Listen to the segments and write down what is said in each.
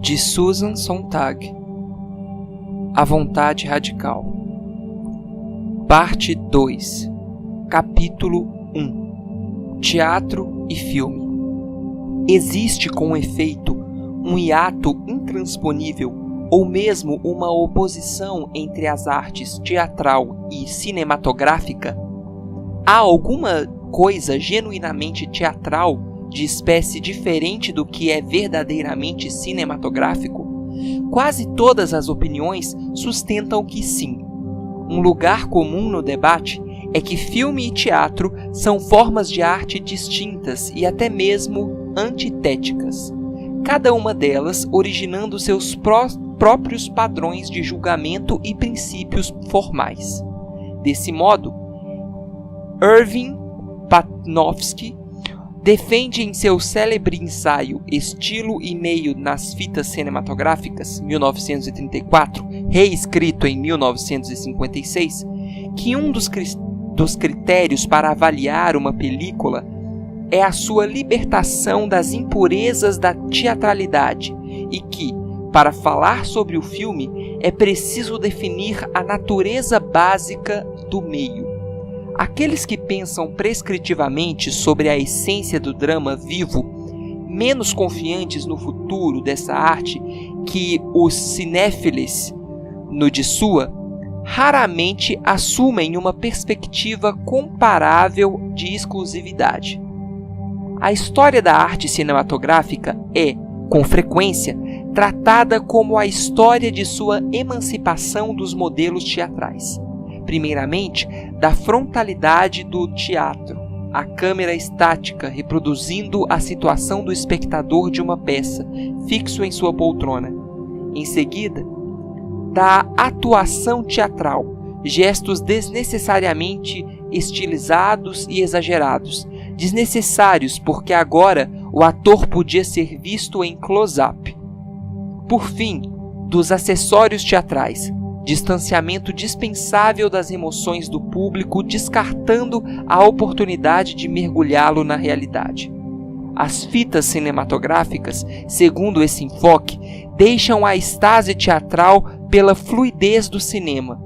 de Susan Sontag. A Vontade Radical. Parte 2. Capítulo 1. Teatro e filme. Existe, com efeito, um hiato intransponível ou mesmo uma oposição entre as artes teatral e cinematográfica? Há alguma coisa genuinamente teatral de espécie diferente do que é verdadeiramente cinematográfico? Quase todas as opiniões sustentam que sim. Um lugar comum no debate é que filme e teatro são formas de arte distintas e até mesmo antitéticas, cada uma delas originando seus próprios padrões de julgamento e princípios formais. Desse modo, Irving Panofsky defende em seu célebre ensaio Estilo e Meio nas Fitas Cinematográficas, 1934, reescrito em 1956, que um dos critérios para avaliar uma película é a sua libertação das impurezas da teatralidade e que, para falar sobre o filme, é preciso definir a natureza básica do meio. Aqueles que pensam prescritivamente sobre a essência do drama vivo, menos confiantes no futuro dessa arte que os cinéfilos no de sua, raramente assumem uma perspectiva comparável de exclusividade. A história da arte cinematográfica é, com frequência, tratada como a história de sua emancipação dos modelos teatrais. Primeiramente, da frontalidade do teatro, a câmera estática reproduzindo a situação do espectador de uma peça, fixo em sua poltrona. Em seguida, da atuação teatral, gestos desnecessariamente estilizados e exagerados, desnecessários porque agora o ator podia ser visto em close-up. Por fim, dos acessórios teatrais, distanciamento dispensável das emoções do público, descartando a oportunidade de mergulhá-lo na realidade. As fitas cinematográficas, segundo esse enfoque, deixam a extase teatral pela fluidez do cinema,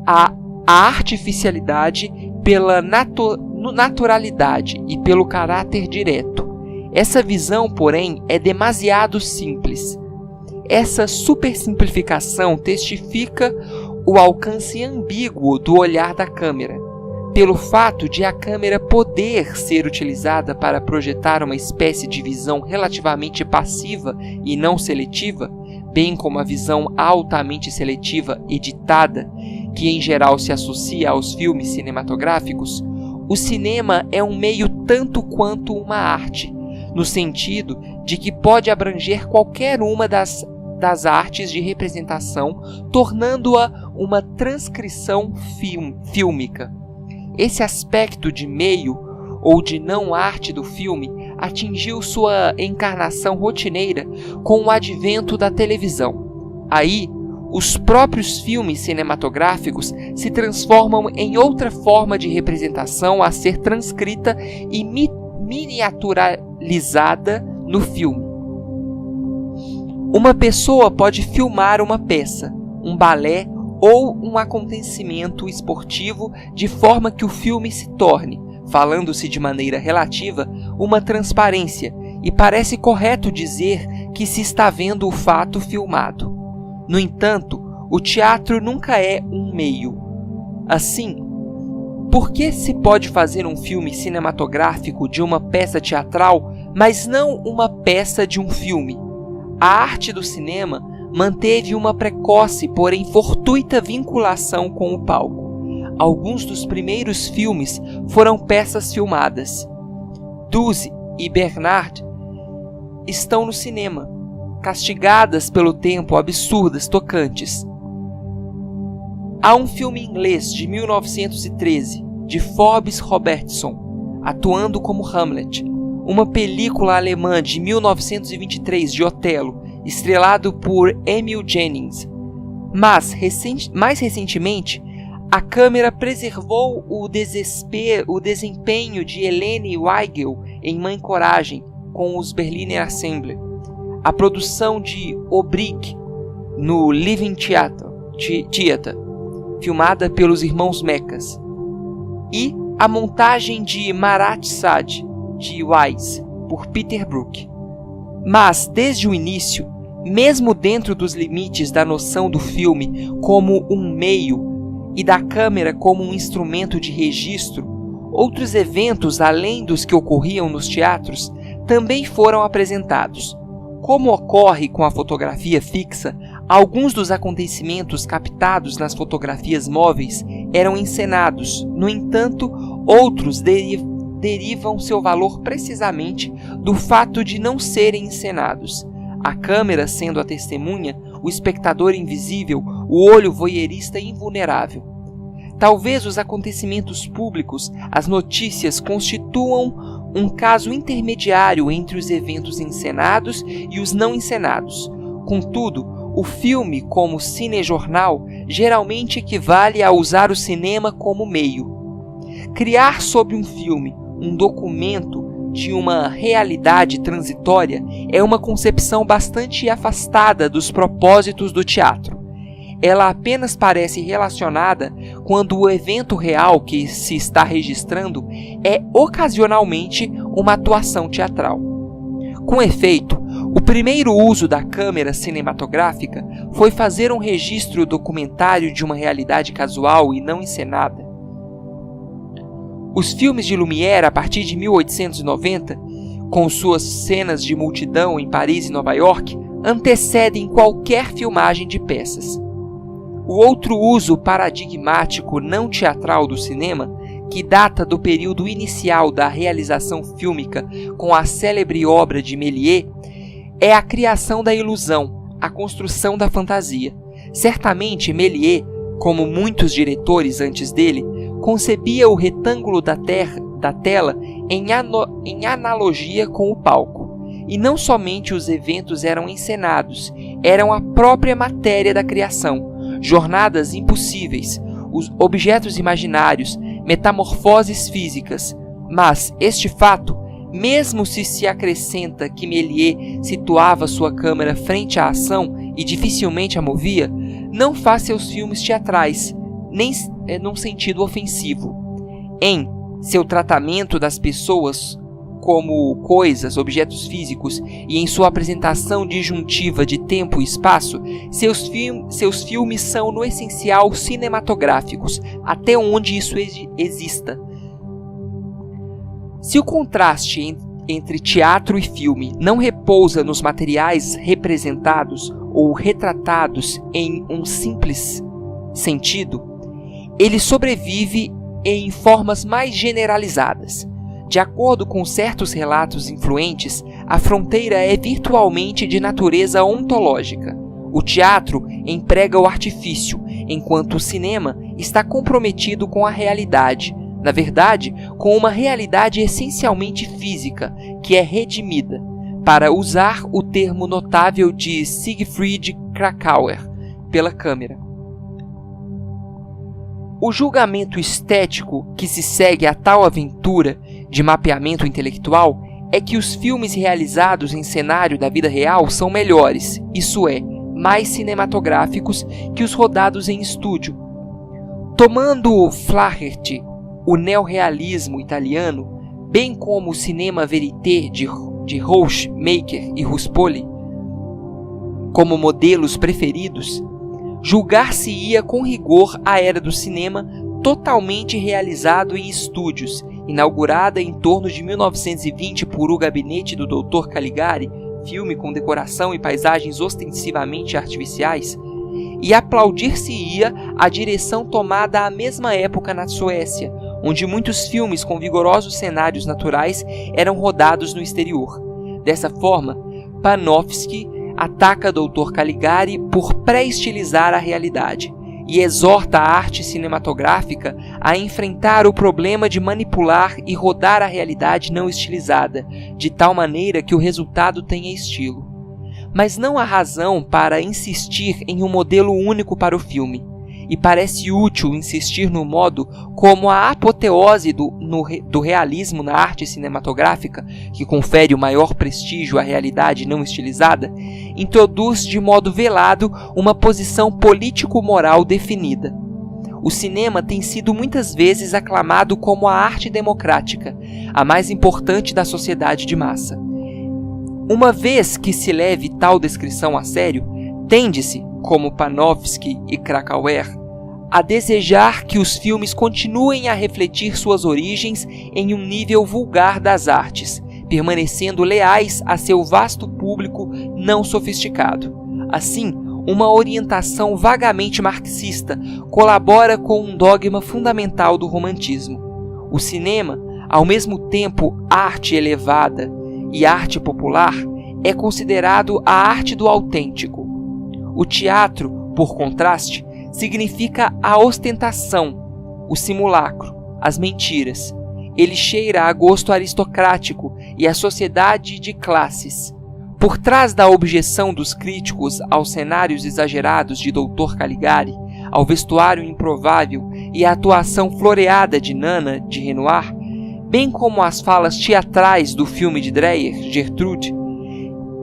a artificialidade pela naturalidade e pelo caráter direto. Essa visão, porém, é demasiado simples. Essa supersimplificação testifica o alcance ambíguo do olhar da câmera, pelo fato de a câmera poder ser utilizada para projetar uma espécie de visão relativamente passiva e não seletiva, bem como a visão altamente seletiva editada, que em geral se associa aos filmes cinematográficos. O cinema é um meio tanto quanto uma arte, no sentido de que pode abranger qualquer uma das artes de representação, tornando-a uma transcrição fílmica. Esse aspecto de meio ou de não-arte do filme atingiu sua encarnação rotineira com o advento da televisão. Aí, os próprios filmes cinematográficos se transformam em outra forma de representação a ser transcrita e miniaturizada no filme. Uma pessoa pode filmar uma peça, um balé ou um acontecimento esportivo de forma que o filme se torne, falando-se de maneira relativa, uma transparência, e parece correto dizer que se está vendo o fato filmado. No entanto, o teatro nunca é um meio. Assim, por que se pode fazer um filme cinematográfico de uma peça teatral, mas não uma peça de um filme? A arte do cinema manteve uma precoce, porém fortuita vinculação com o palco. Alguns dos primeiros filmes foram peças filmadas. Duze e Bernard estão no cinema, castigadas pelo tempo, absurdas, tocantes. Há um filme inglês de 1913, de Forbes Robertson, atuando como Hamlet. Uma película alemã de 1923 de Otelo, estrelado por Emil Jannings. Mas, mais recentemente, a câmera preservou o desempenho de Helene Weigel em Mãe Coragem, com os Berliner Ensemble. a produção de Obrig no Living Theatre, filmada pelos irmãos Mekas, e a montagem de Marat Sade, de Wise, por Peter Brook. Mas, desde o início, mesmo dentro dos limites da noção do filme como um meio e da câmera como um instrumento de registro, outros eventos além dos que ocorriam nos teatros também foram apresentados. Como ocorre com a fotografia fixa, alguns dos acontecimentos captados nas fotografias móveis eram encenados. No entanto, outros derivam seu valor precisamente do fato de não serem encenados. A câmera sendo a testemunha, o espectador invisível, o olho voyeurista invulnerável. Talvez os acontecimentos públicos, as notícias, constituam um caso intermediário entre os eventos encenados e os não encenados. Contudo, o filme, como cinejornal, geralmente equivale a usar o cinema como meio. Criar sobre um filme um documento de uma realidade transitória é uma concepção bastante afastada dos propósitos do teatro. Ela apenas parece relacionada quando o evento real que se está registrando é ocasionalmente uma atuação teatral. Com efeito, o primeiro uso da câmera cinematográfica foi fazer um registro documentário de uma realidade casual e não encenada. Os filmes de Lumière, a partir de 1890, com suas cenas de multidão em Paris e Nova York, antecedem qualquer filmagem de peças. O outro uso paradigmático não teatral do cinema, que data do período inicial da realização fílmica com a célebre obra de Méliès, é a criação da ilusão, a construção da fantasia. Certamente Méliès, como muitos diretores antes dele, concebia o retângulo da tela em analogia com o palco. E não somente os eventos eram encenados, eram a própria matéria da criação, jornadas impossíveis, os objetos imaginários, metamorfoses físicas. Mas este fato, mesmo se acrescenta que Méliès situava sua câmera frente à ação e dificilmente a movia, não faz seus filmes teatrais, nem num sentido ofensivo. Em seu tratamento das pessoas como coisas, objetos físicos, e em sua apresentação disjuntiva de tempo e espaço, seus filmes são, no essencial, cinematográficos, até onde isso exista. Se o contraste entre teatro e filme não repousa nos materiais representados ou retratados em um simples sentido, ele sobrevive em formas mais generalizadas. De acordo com certos relatos influentes, a fronteira é virtualmente de natureza ontológica. O teatro emprega o artifício, enquanto o cinema está comprometido com a realidade, na verdade, com uma realidade essencialmente física, que é redimida, para usar o termo notável de Siegfried Kracauer, pela câmera. O julgamento estético que se segue a tal aventura de mapeamento intelectual é que os filmes realizados em cenário da vida real são melhores, isso é, mais cinematográficos que os rodados em estúdio. Tomando Flaherty, o neorrealismo italiano, bem como o cinema verité de Rouch, Maker e Ruspoli, como modelos preferidos, julgar-se-ia com rigor a era do cinema totalmente realizado em estúdios, inaugurada em torno de 1920 por O Gabinete do Dr. Caligari, filme com decoração e paisagens ostensivamente artificiais, e aplaudir-se-ia a direção tomada à mesma época na Suécia, onde muitos filmes com vigorosos cenários naturais eram rodados no exterior. Dessa forma, Panofsky ataca Dr. Caligari por pré-estilizar a realidade e exorta a arte cinematográfica a enfrentar o problema de manipular e rodar a realidade não estilizada, de tal maneira que o resultado tenha estilo. Mas não há razão para insistir em um modelo único para o filme. e parece útil insistir no modo como a apoteose do realismo na arte cinematográfica, que confere o maior prestígio à realidade não estilizada, introduz de modo velado uma posição político-moral definida. O cinema tem sido muitas vezes aclamado como a arte democrática, a mais importante da sociedade de massa. Uma vez que se leve tal descrição a sério, tende-se, como Panofsky e Krakauer, a desejar que os filmes continuem a refletir suas origens em um nível vulgar das artes, permanecendo leais a seu vasto público não sofisticado. Assim, uma orientação vagamente marxista colabora com um dogma fundamental do romantismo. O cinema, ao mesmo tempo arte elevada e arte popular, é considerado a arte do autêntico. O teatro, por contraste, significa a ostentação, o simulacro, as mentiras. Ele cheira a gosto aristocrático e a sociedade de classes. Por trás da objeção dos críticos aos cenários exagerados de Dr. Caligari, ao vestuário improvável e à atuação floreada de Nana, de Renoir, bem como as falas teatrais do filme de Dreyer, Gertrude,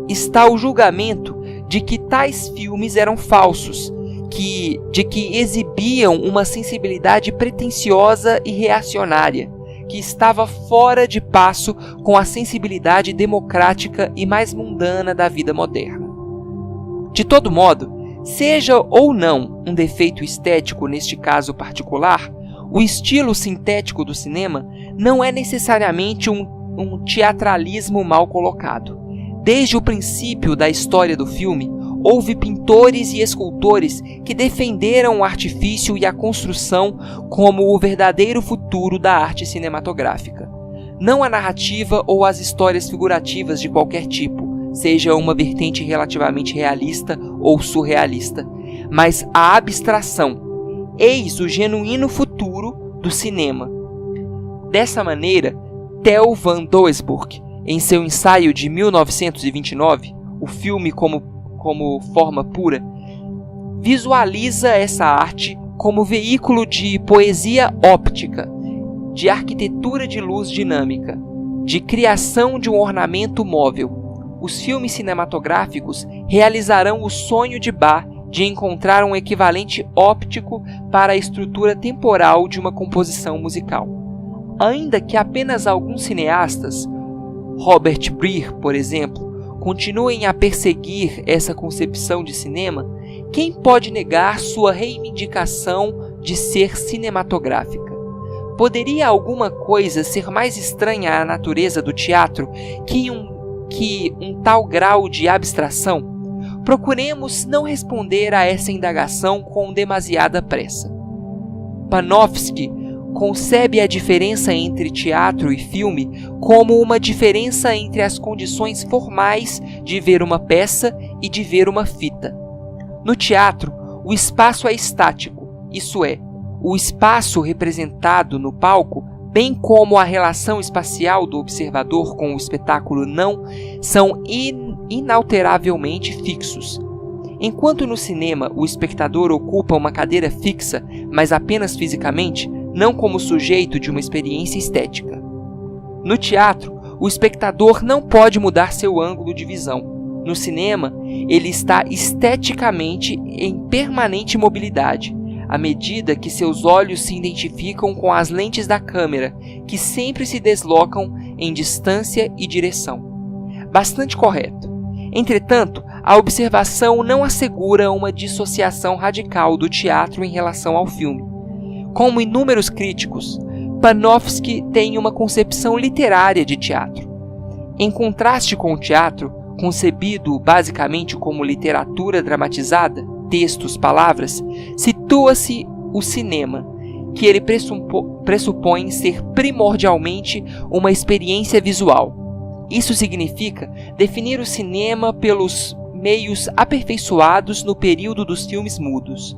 está o julgamento de que tais filmes eram falsos, de que exibiam uma sensibilidade pretensiosa e reacionária, que estava fora de passo com a sensibilidade democrática e mais mundana da vida moderna. De todo modo, seja ou não um defeito estético neste caso particular, o estilo sintético do cinema não é necessariamente um teatralismo mal colocado. Desde o princípio da história do filme, houve pintores e escultores que defenderam o artifício e a construção como o verdadeiro futuro da arte cinematográfica. Não a narrativa ou as histórias figurativas de qualquer tipo, seja uma vertente relativamente realista ou surrealista, mas a abstração. Eis o genuíno futuro do cinema. Dessa maneira, Theo van Doesburg, em seu ensaio de 1929, o filme como forma pura, visualiza essa arte como veículo de poesia óptica, de arquitetura de luz dinâmica, de criação de um ornamento móvel. Os filmes cinematográficos realizarão o sonho de Bach de encontrar um equivalente óptico para a estrutura temporal de uma composição musical. Ainda que apenas alguns cineastas, Robert Brier, por exemplo, continuem a perseguir essa concepção de cinema, quem pode negar sua reivindicação de ser cinematográfica? Poderia alguma coisa ser mais estranha à natureza do teatro que um tal grau de abstração? Procuremos não responder a essa indagação com demasiada pressa. Panofsky concebe a diferença entre teatro e filme como uma diferença entre as condições formais de ver uma peça e de ver uma fita. No teatro, o espaço é estático, isso é, o espaço representado no palco, bem como a relação espacial do observador com o espetáculo são inalteravelmente fixos. Enquanto no cinema o espectador ocupa uma cadeira fixa, mas apenas fisicamente, não como sujeito de uma experiência estética. No teatro, o espectador não pode mudar seu ângulo de visão. No cinema, ele está esteticamente em permanente mobilidade, à medida que seus olhos se identificam com as lentes da câmera, que sempre se deslocam em distância e direção. Bastante correto. Entretanto, a observação não assegura uma dissociação radical do teatro em relação ao filme. Como inúmeros críticos, Panofsky tem uma concepção literária de teatro. Em contraste com o teatro, concebido basicamente como literatura dramatizada, textos, palavras, situa-se o cinema, que ele pressupõe ser primordialmente uma experiência visual. Isso significa definir o cinema pelos meios aperfeiçoados no período dos filmes mudos.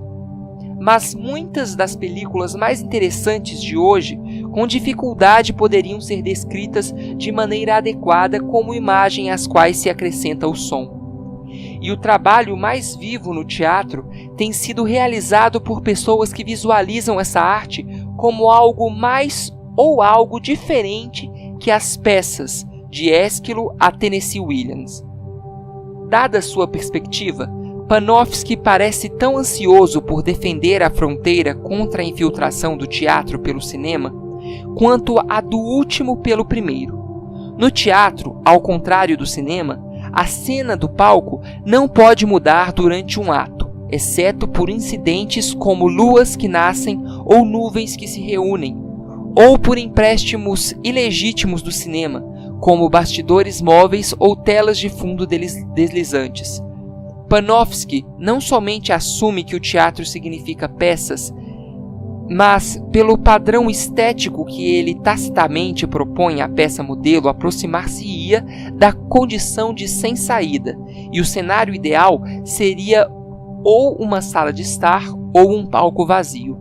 Mas muitas das películas mais interessantes de hoje, com dificuldade poderiam ser descritas de maneira adequada como imagem às quais se acrescenta o som. e o trabalho mais vivo no teatro tem sido realizado por pessoas que visualizam essa arte como algo mais ou algo diferente que as peças de Ésquilo a Tennessee Williams. Dada sua perspectiva, Panofsky parece tão ansioso por defender a fronteira contra a infiltração do teatro pelo cinema, quanto a do último pelo primeiro. No teatro, ao contrário do cinema, a cena do palco não pode mudar durante um ato, exceto por incidentes como luas que nascem ou nuvens que se reúnem, ou por empréstimos ilegítimos do cinema, como bastidores móveis ou telas de fundo deslizantes. Panofsky não somente assume que o teatro significa peças, mas, pelo padrão estético que ele tacitamente propõe à peça modelo, aproximar-se-ia da condição de sem saída, e o cenário ideal seria ou uma sala de estar ou um palco vazio.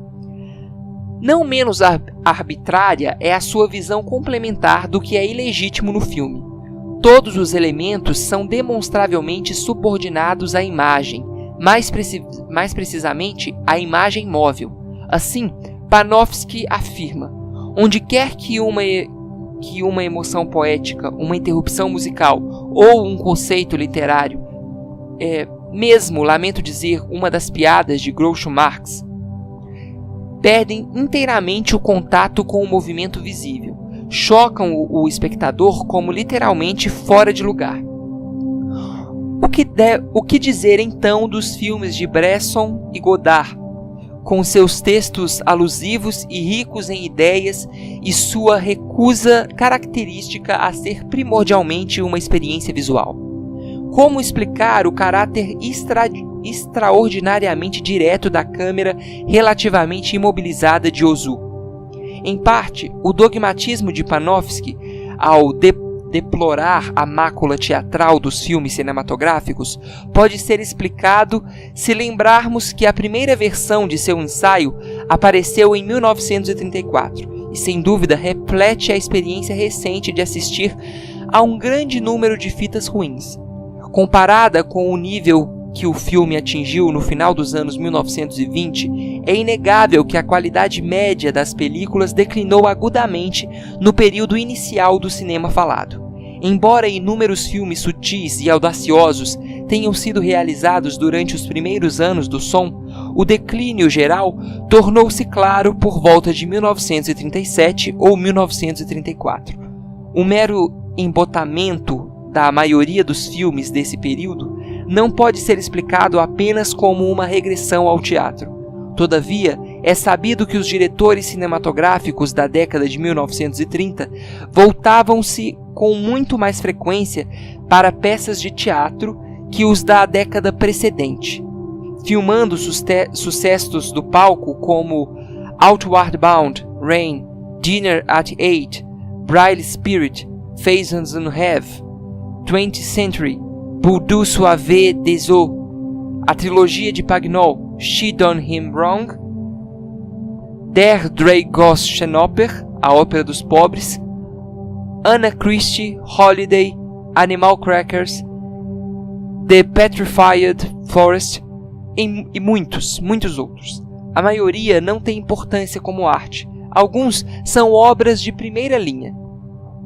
Não menos arbitrária é a sua visão complementar do que é ilegítimo no filme. Todos os elementos são demonstravelmente subordinados à imagem, mais precisamente à imagem móvel. Assim, Panofsky afirma: onde quer que uma emoção poética, uma interrupção musical ou um conceito literário, mesmo, lamento dizer, uma das piadas de Groucho Marx, perdem inteiramente o contato com o movimento visível, chocam o espectador como literalmente fora de lugar. O que dizer então dos filmes de Bresson e Godard, com seus textos alusivos e ricos em ideias e sua recusa característica a ser primordialmente uma experiência visual? Como explicar o caráter extraordinariamente direto da câmera relativamente imobilizada de Ozu? Em parte, o dogmatismo de Panofsky, ao deplorar a mácula teatral dos filmes cinematográficos, pode ser explicado se lembrarmos que a primeira versão de seu ensaio apareceu em 1934 e, sem dúvida, reflete a experiência recente de assistir a um grande número de fitas ruins. Comparada com o nível que o filme atingiu no final dos anos 1920, é inegável que a qualidade média das películas declinou agudamente no período inicial do cinema falado. Embora inúmeros filmes sutis e audaciosos tenham sido realizados durante os primeiros anos do som, o declínio geral tornou-se claro por volta de 1937 ou 1934. O mero embotamento da maioria dos filmes desse período não pode ser explicado apenas como uma regressão ao teatro. Todavia, é sabido que os diretores cinematográficos da década de 1930 voltavam-se com muito mais frequência para peças de teatro que os da década precedente, filmando sucessos do palco como Outward Bound, Rain, Dinner at 8, Braille Spirit, Faisans on Have, 20th Century, Boudou Suave des Eaux, a trilogia de Pagnol, She Done Him Wrong, Der Drei-Groschen-Oper, a ópera dos pobres, Anna Christie, Holiday, Animal Crackers, The Petrified Forest e muitos outros. A maioria não tem importância como arte. Alguns são obras de primeira linha.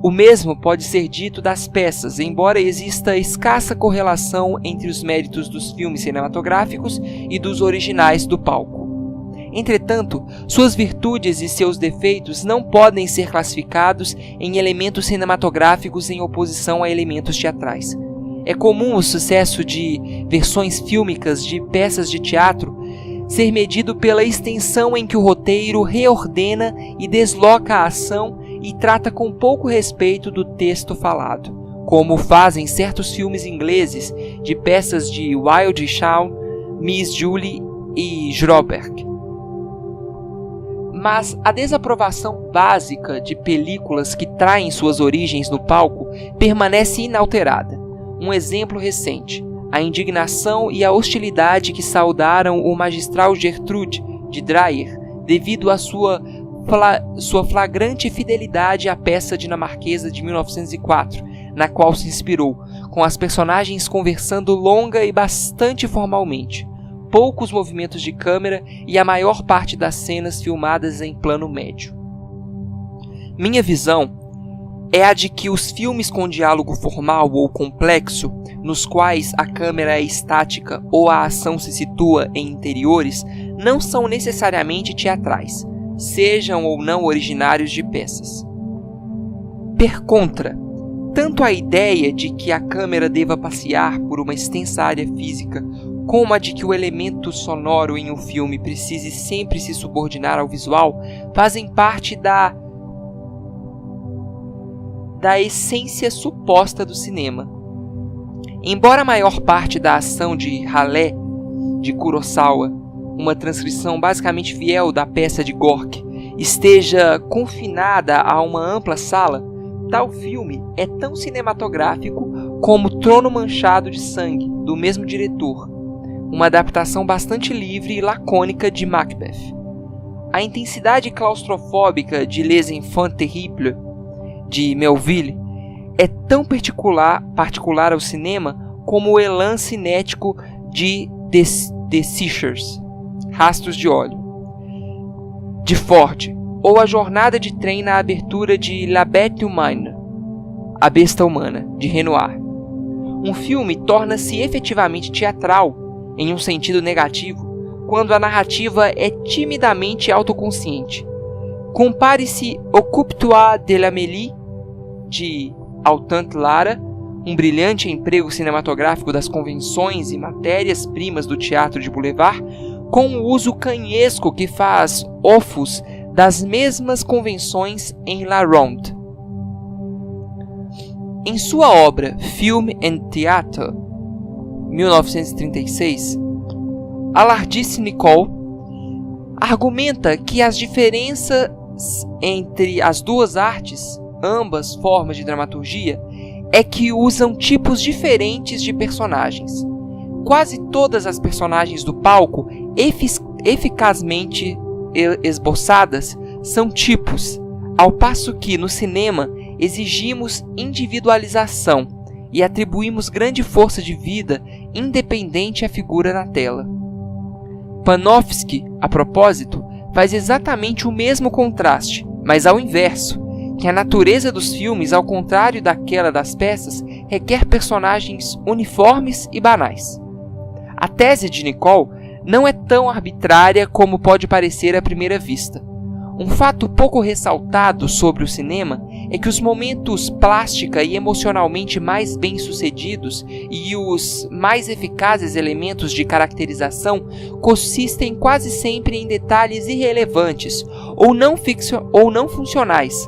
O mesmo pode ser dito das peças, embora exista escassa correlação entre os méritos dos filmes cinematográficos e dos originais do palco. Entretanto, suas virtudes e seus defeitos não podem ser classificados em elementos cinematográficos em oposição a elementos teatrais. É comum o sucesso de versões fílmicas de peças de teatro ser medido pela extensão em que o roteiro reordena e desloca a ação e trata com pouco respeito do texto falado, como fazem certos filmes ingleses de peças de Wilde e Shaw, Miss Julie e Schroberg. Mas a desaprovação básica de películas que traem suas origens no palco permanece inalterada. Um exemplo recente: a indignação e a hostilidade que saudaram o magistral Gertrude de Dreyer devido à sua flagrante fidelidade à peça dinamarquesa de 1904, na qual se inspirou, com as personagens conversando longa e bastante formalmente, poucos movimentos de câmera e a maior parte das cenas filmadas em plano médio. Minha visão é a de que os filmes com diálogo formal ou complexo, nos quais a câmera é estática ou a ação se situa em interiores, não são necessariamente teatrais, sejam ou não originários de peças. Per contra, tanto a ideia de que a câmera deva passear por uma extensa área física, como a de que o elemento sonoro em um filme precise sempre se subordinar ao visual, fazem parte da essência suposta do cinema. Embora a maior parte da ação de Hallé, de Kurosawa, uma transcrição basicamente fiel da peça de Gorky, esteja confinada a uma ampla sala, tal filme é tão cinematográfico como Trono Manchado de Sangue, do mesmo diretor, uma adaptação bastante livre e lacônica de Macbeth. A intensidade claustrofóbica de Les Enfants Terribles, de Melville, é tão particular ao cinema como o elan cinético de The Seashores, Rastros de Óleo, de Ford, ou a jornada de trem na abertura de La Bête Humaine, A Besta Humana, de Renoir. Um filme torna-se efetivamente teatral, em um sentido negativo, quando a narrativa é timidamente autoconsciente. Compare-se Au Coupe-toi de l'Amélie, de Altant Lara, um brilhante emprego cinematográfico das convenções e matérias-primas do teatro de boulevard, com o uso canhesco que faz Ophuls das mesmas convenções em La Ronde. Em sua obra Film and Theatre, 1936, Alardice Nicole argumenta que as diferenças entre as duas artes, ambas formas de dramaturgia, é que usam tipos diferentes de personagens. Quase todas as personagens do palco, eficazmente esboçadas, são tipos, ao passo que, no cinema, exigimos individualização e atribuímos grande força de vida independente à figura na tela. Panofsky, a propósito, faz exatamente o mesmo contraste, mas ao inverso, que a natureza dos filmes, ao contrário daquela das peças, requer personagens uniformes e banais. A tese de Nicole não é tão arbitrária como pode parecer à primeira vista. Um fato pouco ressaltado sobre o cinema é que os momentos plástica e emocionalmente mais bem-sucedidos e os mais eficazes elementos de caracterização consistem quase sempre em detalhes irrelevantes ou não funcionais.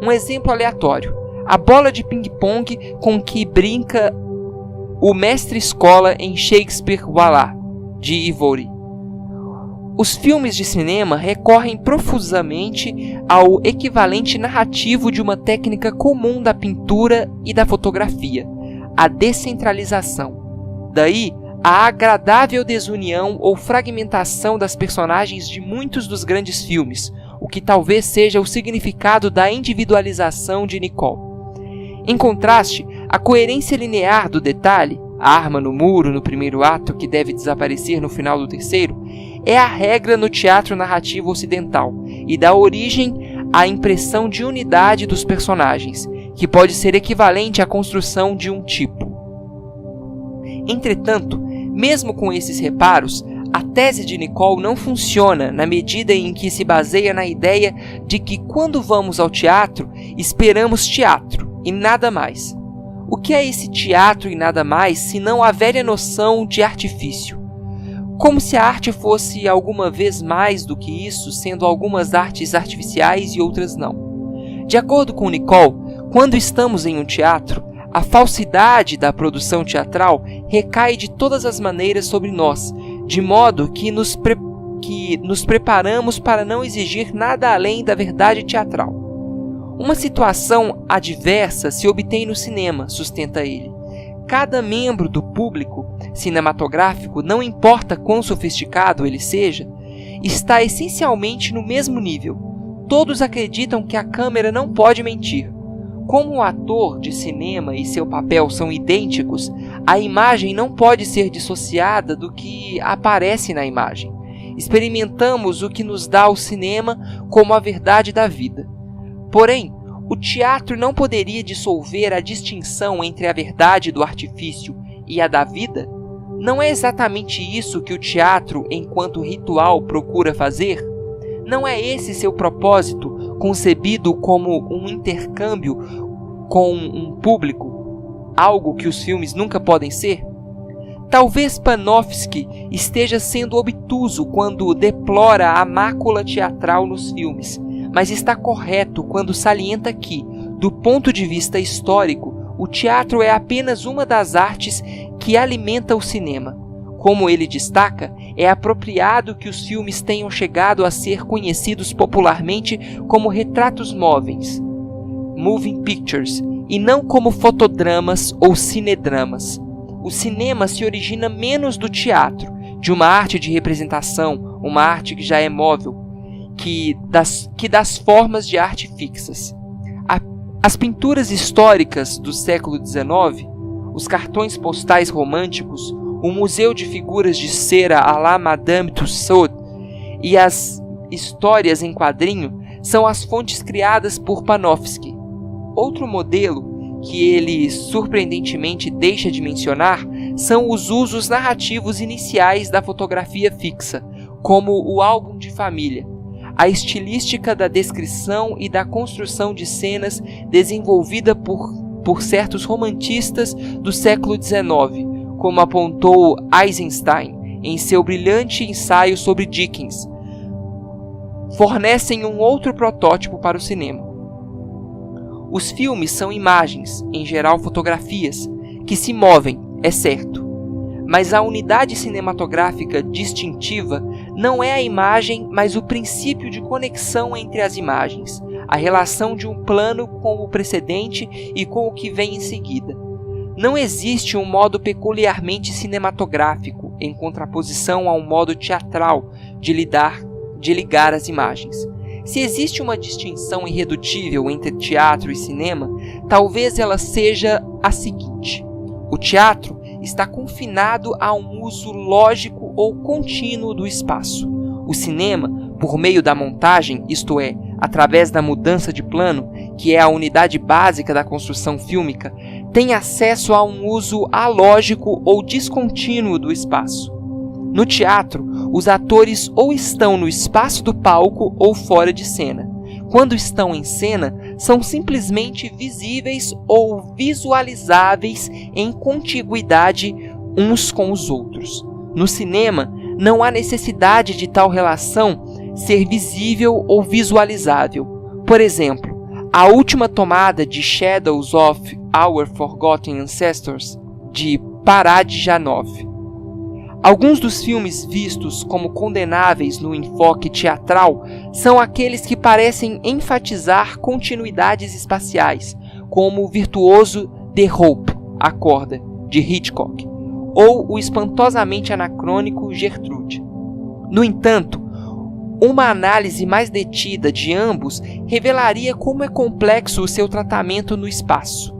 Um exemplo aleatório: a bola de ping-pong com que brinca o mestre-escola em Shakespeare Voilà, de Ivory. Os filmes de cinema recorrem profusamente ao equivalente narrativo de uma técnica comum da pintura e da fotografia, a descentralização. Daí, a agradável desunião ou fragmentação das personagens de muitos dos grandes filmes, o que talvez seja o significado da individualização de Nicole. Em contraste, a coerência linear do detalhe, a arma no muro no primeiro ato que deve desaparecer no final do terceiro, é a regra no teatro narrativo ocidental e dá origem à impressão de unidade dos personagens, que pode ser equivalente à construção de um tipo. Entretanto, mesmo com esses reparos, a tese de Nicole não funciona na medida em que se baseia na ideia de que quando vamos ao teatro, esperamos teatro e nada mais. O que é esse teatro e nada mais senão a velha noção de artifício? Como se a arte fosse alguma vez mais do que isso, sendo algumas artes artificiais e outras não. De acordo com Nicole, quando estamos em um teatro, a falsidade da produção teatral recai de todas as maneiras sobre nós, de modo que nos preparamos para não exigir nada além da verdade teatral. Uma situação adversa se obtém no cinema, sustenta ele. Cada membro do público cinematográfico, não importa quão sofisticado ele seja, está essencialmente no mesmo nível. Todos acreditam que a câmera não pode mentir. Como o ator de cinema e seu papel são idênticos, a imagem não pode ser dissociada do que aparece na imagem. Experimentamos o que nos dá o cinema como a verdade da vida. Porém, o teatro não poderia dissolver a distinção entre a verdade do artifício e a da vida? Não é exatamente isso que o teatro, enquanto ritual, procura fazer? Não é esse seu propósito, concebido como um intercâmbio com um público, algo que os filmes nunca podem ser? Talvez Panofsky esteja sendo obtuso quando deplora a mácula teatral nos filmes, mas está correto quando salienta que, do ponto de vista histórico, o teatro é apenas uma das artes que alimenta o cinema. Como ele destaca, é apropriado que os filmes tenham chegado a ser conhecidos popularmente como retratos móveis, moving pictures, e não como fotodramas ou cinedramas. O cinema se origina menos do teatro, de uma arte de representação, uma arte que já é móvel, que das formas de arte fixas. As pinturas históricas do século XIX, os cartões postais românticos, o museu de figuras de cera à la Madame Tussauds e as histórias em quadrinho são as fontes criadas por Panofsky. Outro modelo que ele surpreendentemente deixa de mencionar são os usos narrativos iniciais da fotografia fixa, como o álbum de família, a estilística da descrição e da construção de cenas desenvolvida por certos romantistas do século XIX, como apontou Eisenstein em seu brilhante ensaio sobre Dickens, fornecem um outro protótipo para o cinema. Os filmes são imagens, em geral fotografias, que se movem, é certo. Mas a unidade cinematográfica distintiva não é a imagem, mas o princípio de conexão entre as imagens, a relação de um plano com o precedente e com o que vem em seguida. Não existe um modo peculiarmente cinematográfico, em contraposição a um modo teatral de ligar as imagens. Se existe uma distinção irredutível entre teatro e cinema, talvez ela seja a seguinte: o teatro está confinado a um uso lógico ou contínuo do espaço. O cinema, por meio da montagem, isto é, através da mudança de plano, que é a unidade básica da construção fílmica, tem acesso a um uso alógico ou descontínuo do espaço. No teatro, os atores ou estão no espaço do palco ou fora de cena. Quando estão em cena, são simplesmente visíveis ou visualizáveis em contiguidade uns com os outros. No cinema, não há necessidade de tal relação ser visível ou visualizável. Por exemplo, a última tomada de Shadows of Our Forgotten Ancestors, de Parajanov. Alguns dos filmes vistos como condenáveis no enfoque teatral são aqueles que parecem enfatizar continuidades espaciais, como o virtuoso The Rope, A Corda, de Hitchcock, ou o espantosamente anacrônico Gertrude. No entanto, uma análise mais detida de ambos revelaria como é complexo o seu tratamento no espaço.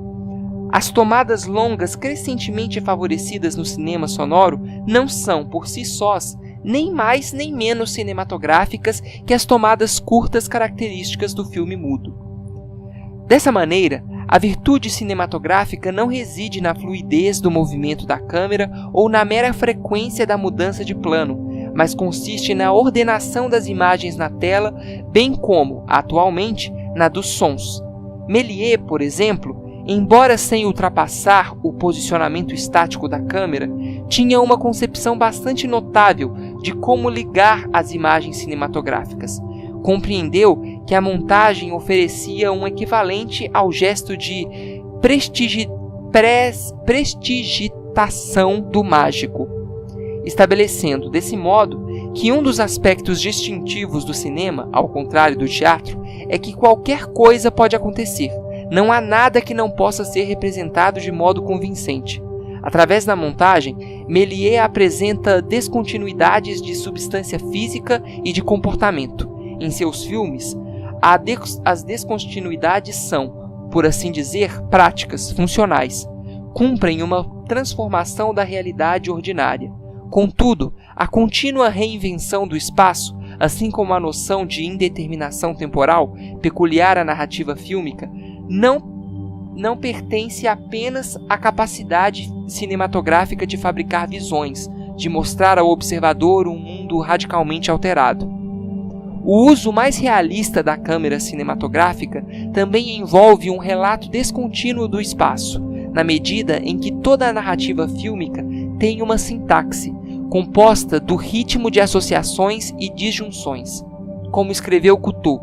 As tomadas longas crescentemente favorecidas no cinema sonoro não são, por si sós, nem mais nem menos cinematográficas que as tomadas curtas características do filme mudo. Dessa maneira, a virtude cinematográfica não reside na fluidez do movimento da câmera ou na mera frequência da mudança de plano, mas consiste na ordenação das imagens na tela, bem como, atualmente, na dos sons. Méliès, por exemplo, embora sem ultrapassar o posicionamento estático da câmera, tinha uma concepção bastante notável de como ligar as imagens cinematográficas. Compreendeu que a montagem oferecia um equivalente ao gesto de prestigitação do mágico, estabelecendo, desse modo, que um dos aspectos distintivos do cinema, ao contrário do teatro, é que qualquer coisa pode acontecer. Não há nada que não possa ser representado de modo convincente. Através da montagem, Méliès apresenta descontinuidades de substância física e de comportamento. Em seus filmes, as descontinuidades são, por assim dizer, práticas, funcionais. Cumprem uma transformação da realidade ordinária. Contudo, a contínua reinvenção do espaço, assim como a noção de indeterminação temporal, peculiar à narrativa fílmica, não pertence apenas à capacidade cinematográfica de fabricar visões, de mostrar ao observador um mundo radicalmente alterado. O uso mais realista da câmera cinematográfica também envolve um relato descontínuo do espaço, na medida em que toda a narrativa fílmica tem uma sintaxe, composta do ritmo de associações e disjunções. Como escreveu Cousteau,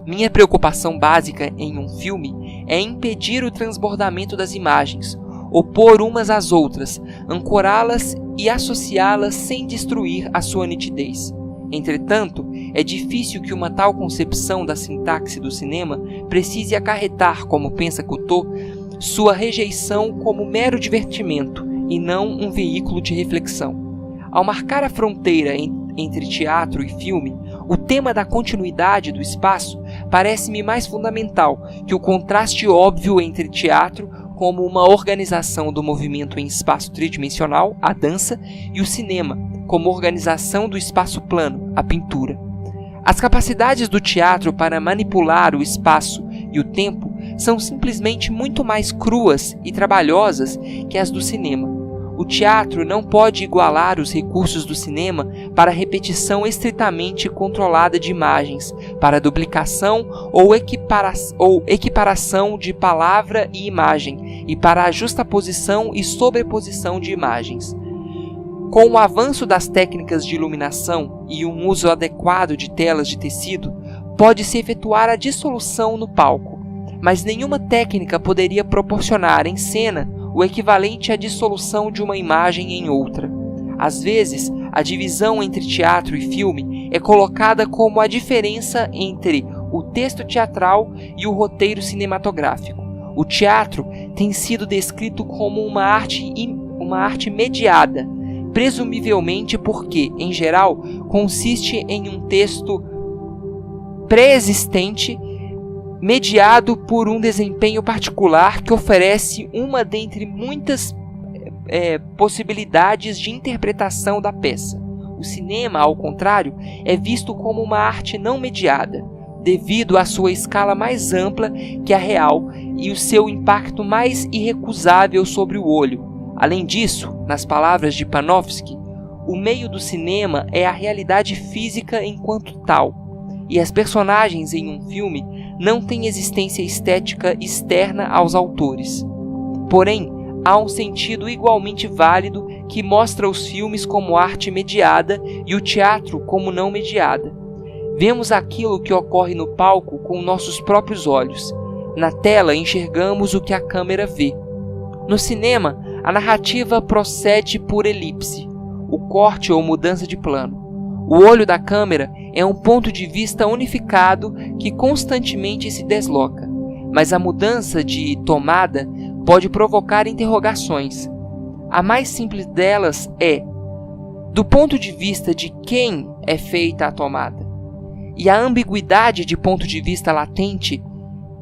minha preocupação básica em um filme é impedir o transbordamento das imagens, opor umas às outras, ancorá-las e associá-las sem destruir a sua nitidez. Entretanto, é difícil que uma tal concepção da sintaxe do cinema precise acarretar, como pensa Cousteau, sua rejeição como mero divertimento e não um veículo de reflexão. Ao marcar a fronteira entre teatro e filme, o tema da continuidade do espaço parece-me mais fundamental que o contraste óbvio entre teatro como uma organização do movimento em espaço tridimensional, a dança, e o cinema como organização do espaço plano, a pintura. As capacidades do teatro para manipular o espaço e o tempo são simplesmente muito mais cruas e trabalhosas que as do cinema. O teatro não pode igualar os recursos do cinema para a repetição estritamente controlada de imagens, para a duplicação ou equiparação de palavra e imagem, e para a justaposição e sobreposição de imagens. Com o avanço das técnicas de iluminação e um uso adequado de telas de tecido, pode-se efetuar a dissolução no palco, mas nenhuma técnica poderia proporcionar em cena o equivalente à dissolução de uma imagem em outra. Às vezes, a divisão entre teatro e filme é colocada como a diferença entre o texto teatral e o roteiro cinematográfico. O teatro tem sido descrito como uma arte mediada, presumivelmente porque, em geral, consiste em um texto pré-existente mediado por um desempenho particular que oferece uma dentre muitas possibilidades de interpretação da peça. O cinema, ao contrário, é visto como uma arte não mediada, devido à sua escala mais ampla que a real e o seu impacto mais irrecusável sobre o olho. Além disso, nas palavras de Panofsky, o meio do cinema é a realidade física enquanto tal, e as personagens em um filme não têm existência estética externa aos autores. Porém, há um sentido igualmente válido que mostra os filmes como arte mediada e o teatro como não mediada. Vemos aquilo que ocorre no palco com nossos próprios olhos. Na tela enxergamos o que a câmera vê. No cinema, a narrativa procede por elipse, o corte ou mudança de plano. O olho da câmera é um ponto de vista unificado que constantemente se desloca, mas a mudança de tomada pode provocar interrogações. A mais simples delas é: do ponto de vista de quem é feita a tomada? E a ambiguidade de ponto de vista latente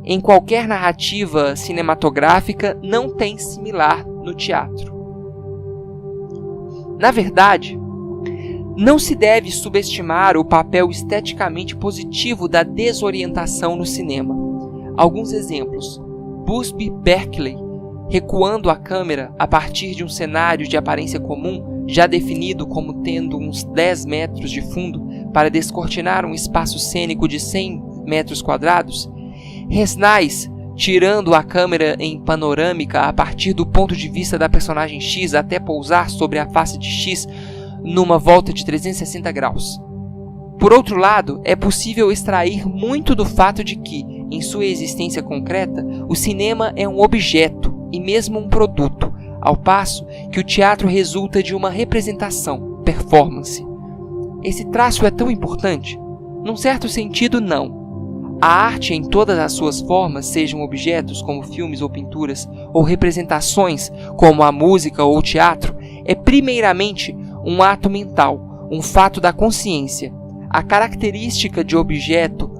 em qualquer narrativa cinematográfica não tem similar no teatro. Na verdade, não se deve subestimar o papel esteticamente positivo da desorientação no cinema. Alguns exemplos: Busby Berkeley, recuando a câmera a partir de um cenário de aparência comum, já definido como tendo uns 10 metros de fundo, para descortinar um espaço cênico de 100 metros quadrados. Resnais, tirando a câmera em panorâmica a partir do ponto de vista da personagem X até pousar sobre a face de X numa volta de 360 graus. Por outro lado, é possível extrair muito do fato de que, em sua existência concreta, o cinema é um objeto e mesmo um produto, ao passo que o teatro resulta de uma representação, performance. Esse traço é tão importante? Num certo sentido, não. A arte em todas as suas formas, sejam objetos como filmes ou pinturas, ou representações como a música ou o teatro, é primeiramente um ato mental, um fato da consciência. A característica de objeto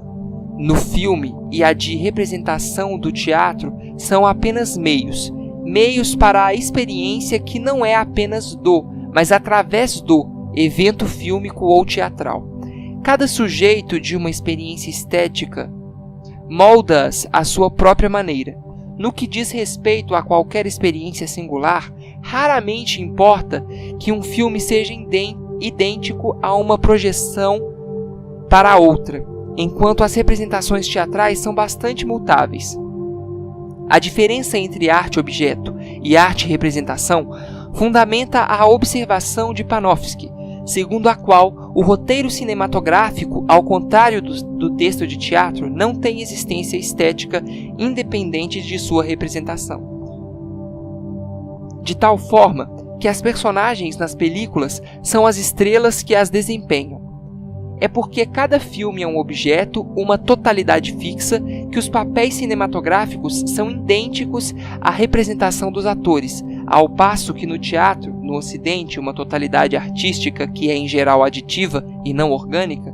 no filme e a de representação do teatro são apenas meios para a experiência que não é apenas mas através do evento fílmico ou teatral. Cada sujeito de uma experiência estética molda-as à sua própria maneira. No que diz respeito a qualquer experiência singular, raramente importa que um filme seja idêntico a uma projeção para outra, enquanto as representações teatrais são bastante mutáveis. A diferença entre arte-objeto e arte-representação fundamenta a observação de Panofsky, segundo a qual o roteiro cinematográfico, ao contrário do texto de teatro, não tem existência estética independente de sua representação. De tal forma que as personagens nas películas são as estrelas que as desempenham. É porque cada filme é um objeto, uma totalidade fixa, que os papéis cinematográficos são idênticos à representação dos atores, ao passo que no teatro, no Ocidente, uma totalidade artística que é em geral aditiva e não orgânica.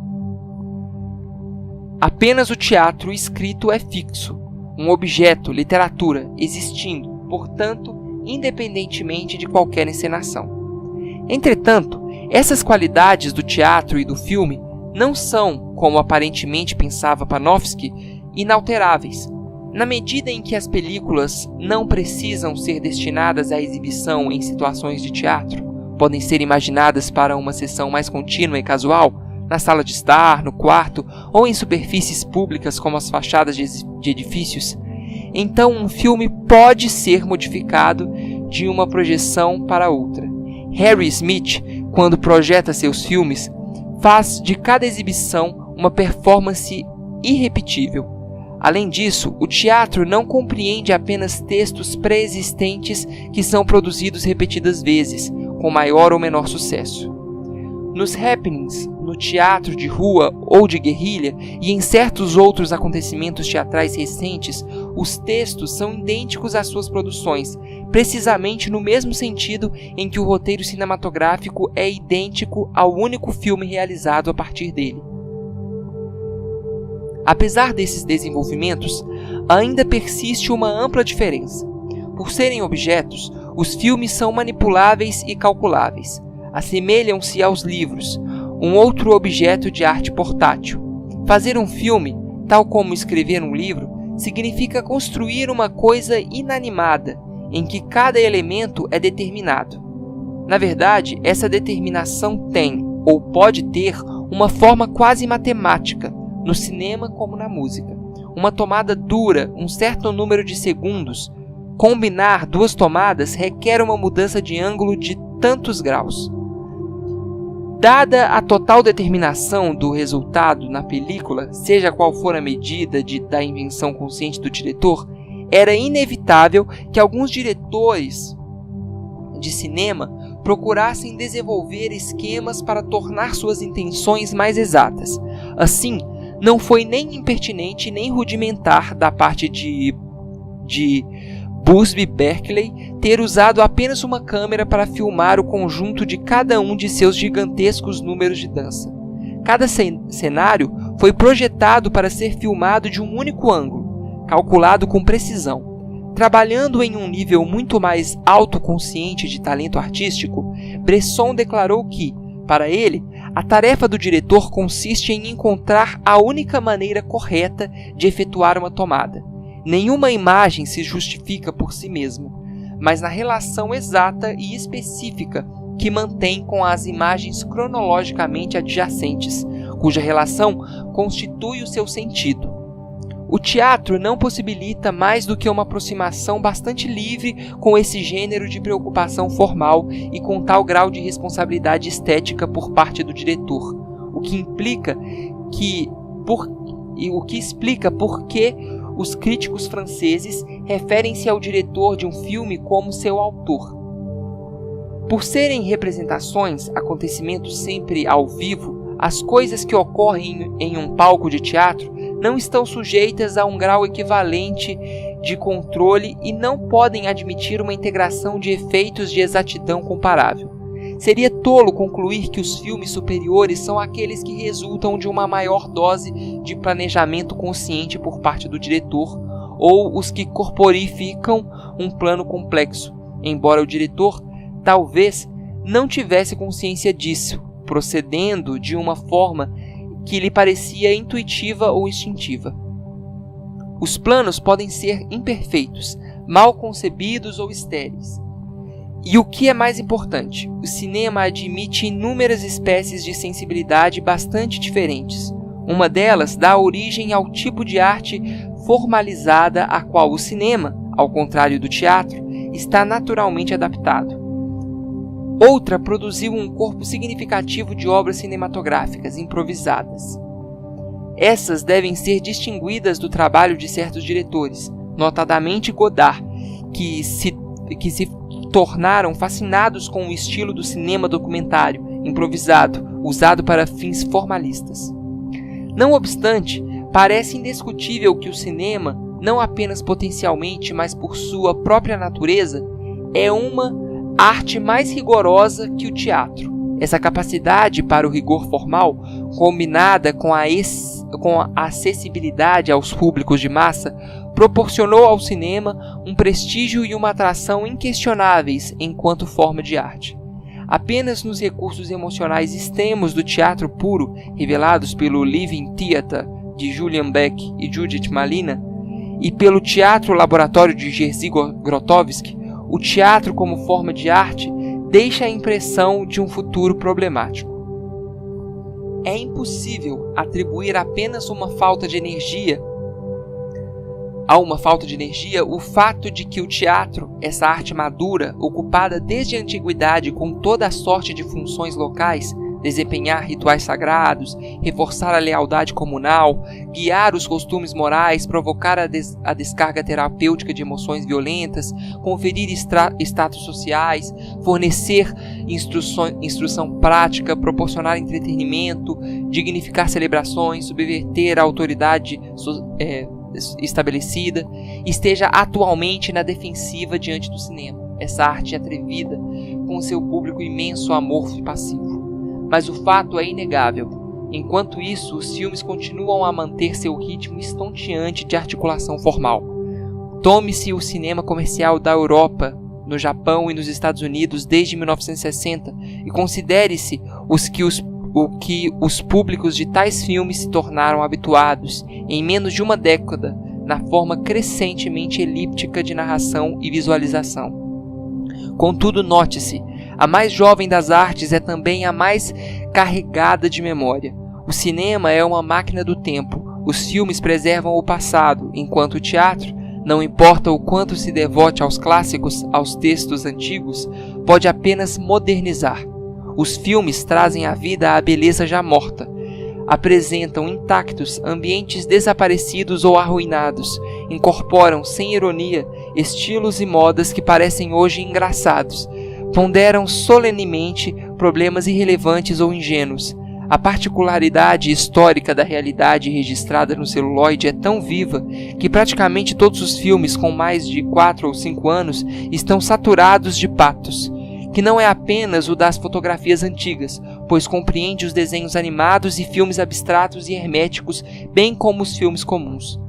Apenas o teatro escrito é fixo, um objeto, literatura, existindo, portanto, independentemente de qualquer encenação. Entretanto, essas qualidades do teatro e do filme não são, como aparentemente pensava Panofsky, inalteráveis. Na medida em que as películas não precisam ser destinadas à exibição em situações de teatro, podem ser imaginadas para uma sessão mais contínua e casual, na sala de estar, no quarto ou em superfícies públicas como as fachadas de edifícios, então um filme pode ser modificado de uma projeção para outra. Harry Smith, quando projeta seus filmes, faz de cada exibição uma performance irrepetível. Além disso, o teatro não compreende apenas textos pré-existentes que são produzidos repetidas vezes, com maior ou menor sucesso. Nos happenings, no teatro de rua ou de guerrilha e em certos outros acontecimentos teatrais recentes, os textos são idênticos às suas produções, precisamente no mesmo sentido em que o roteiro cinematográfico é idêntico ao único filme realizado a partir dele. Apesar desses desenvolvimentos, ainda persiste uma ampla diferença. Por serem objetos, os filmes são manipuláveis e calculáveis. Assemelham-se aos livros, um outro objeto de arte portátil. Fazer um filme, tal como escrever um livro, significa construir uma coisa inanimada, em que cada elemento é determinado. Na verdade, essa determinação tem, ou pode ter, uma forma quase matemática, no cinema como na música. Uma tomada dura um certo número de segundos. Combinar duas tomadas requer uma mudança de ângulo de tantos graus. Dada a total determinação do resultado na película, seja qual for a medida da invenção consciente do diretor, era inevitável que alguns diretores de cinema procurassem desenvolver esquemas para tornar suas intenções mais exatas. Assim, não foi nem impertinente nem rudimentar da parte de Busby Berkeley ter usado apenas uma câmera para filmar o conjunto de cada um de seus gigantescos números de dança. Cada cenário foi projetado para ser filmado de um único ângulo, calculado com precisão. Trabalhando em um nível muito mais autoconsciente de talento artístico, Bresson declarou que, para ele, a tarefa do diretor consiste em encontrar a única maneira correta de efetuar uma tomada. Nenhuma imagem se justifica por si mesma, mas na relação exata e específica que mantém com as imagens cronologicamente adjacentes, cuja relação constitui o seu sentido. O teatro não possibilita mais do que uma aproximação bastante livre com esse gênero de preocupação formal e com tal grau de responsabilidade estética por parte do diretor, o que explica por que os críticos franceses referem-se ao diretor de um filme como seu autor. Por serem representações, acontecimentos sempre ao vivo, as coisas que ocorrem em um palco de teatro não estão sujeitas a um grau equivalente de controle e não podem admitir uma integração de efeitos de exatidão comparável. seria tolo concluir que os filmes superiores são aqueles que resultam de uma maior dose de planejamento consciente por parte do diretor, ou os que corporificam um plano complexo, embora o diretor talvez não tivesse consciência disso, procedendo de uma forma que lhe parecia intuitiva ou instintiva. Os planos podem ser imperfeitos, mal concebidos ou estéreis. E o que é mais importante, o cinema admite inúmeras espécies de sensibilidade bastante diferentes. Uma delas dá origem ao tipo de arte formalizada a qual o cinema, ao contrário do teatro, está naturalmente adaptado. Outra produziu um corpo significativo de obras cinematográficas improvisadas. Essas devem ser distinguidas do trabalho de certos diretores, notadamente Godard, que se tornaram fascinados com o estilo do cinema documentário, improvisado, usado para fins formalistas. Não obstante, parece indiscutível que o cinema, não apenas potencialmente, mas por sua própria natureza, é uma arte mais rigorosa que o teatro. Essa capacidade para o rigor formal, combinada com a acessibilidade aos públicos de massa, proporcionou ao cinema um prestígio e uma atração inquestionáveis enquanto forma de arte. Apenas nos recursos emocionais extremos do teatro puro, revelados pelo Living Theatre de Julian Beck e Judith Malina, e pelo teatro laboratório de Jerzy Grotowski, o teatro como forma de arte deixa a impressão de um futuro problemático. É impossível atribuir apenas a uma falta de energia o fato de que o teatro, essa arte madura, ocupada desde a antiguidade com toda a sorte de funções locais, desempenhar rituais sagrados, reforçar a lealdade comunal, guiar os costumes morais, provocar a descarga terapêutica de emoções violentas, conferir status sociais, fornecer instrução prática, proporcionar entretenimento, dignificar celebrações, subverter a autoridade estabelecida, esteja atualmente na defensiva diante do cinema, essa arte atrevida, com seu público imenso amorfo e passivo. Mas o fato é inegável. Enquanto isso, os filmes continuam a manter seu ritmo estonteante de articulação formal. Tome-se o cinema comercial da Europa, no Japão e nos Estados Unidos desde 1960 e considere-se o que os públicos de tais filmes se tornaram habituados em menos de uma década na forma crescentemente elíptica de narração e visualização. Contudo, note-se, a mais jovem das artes é também a mais carregada de memória. O cinema é uma máquina do tempo. Os filmes preservam o passado, enquanto o teatro, não importa o quanto se devote aos clássicos, aos textos antigos, pode apenas modernizar. Os filmes trazem à vida a beleza já morta. Apresentam intactos ambientes desaparecidos ou arruinados. Incorporam, sem ironia, estilos e modas que parecem hoje engraçados. Ponderam solenemente problemas irrelevantes ou ingênuos. A particularidade histórica da realidade registrada no celuloide é tão viva que praticamente todos os filmes com mais de 4 ou 5 anos estão saturados de patos, que não é apenas o das fotografias antigas, pois compreende os desenhos animados e filmes abstratos e herméticos, bem como os filmes comuns.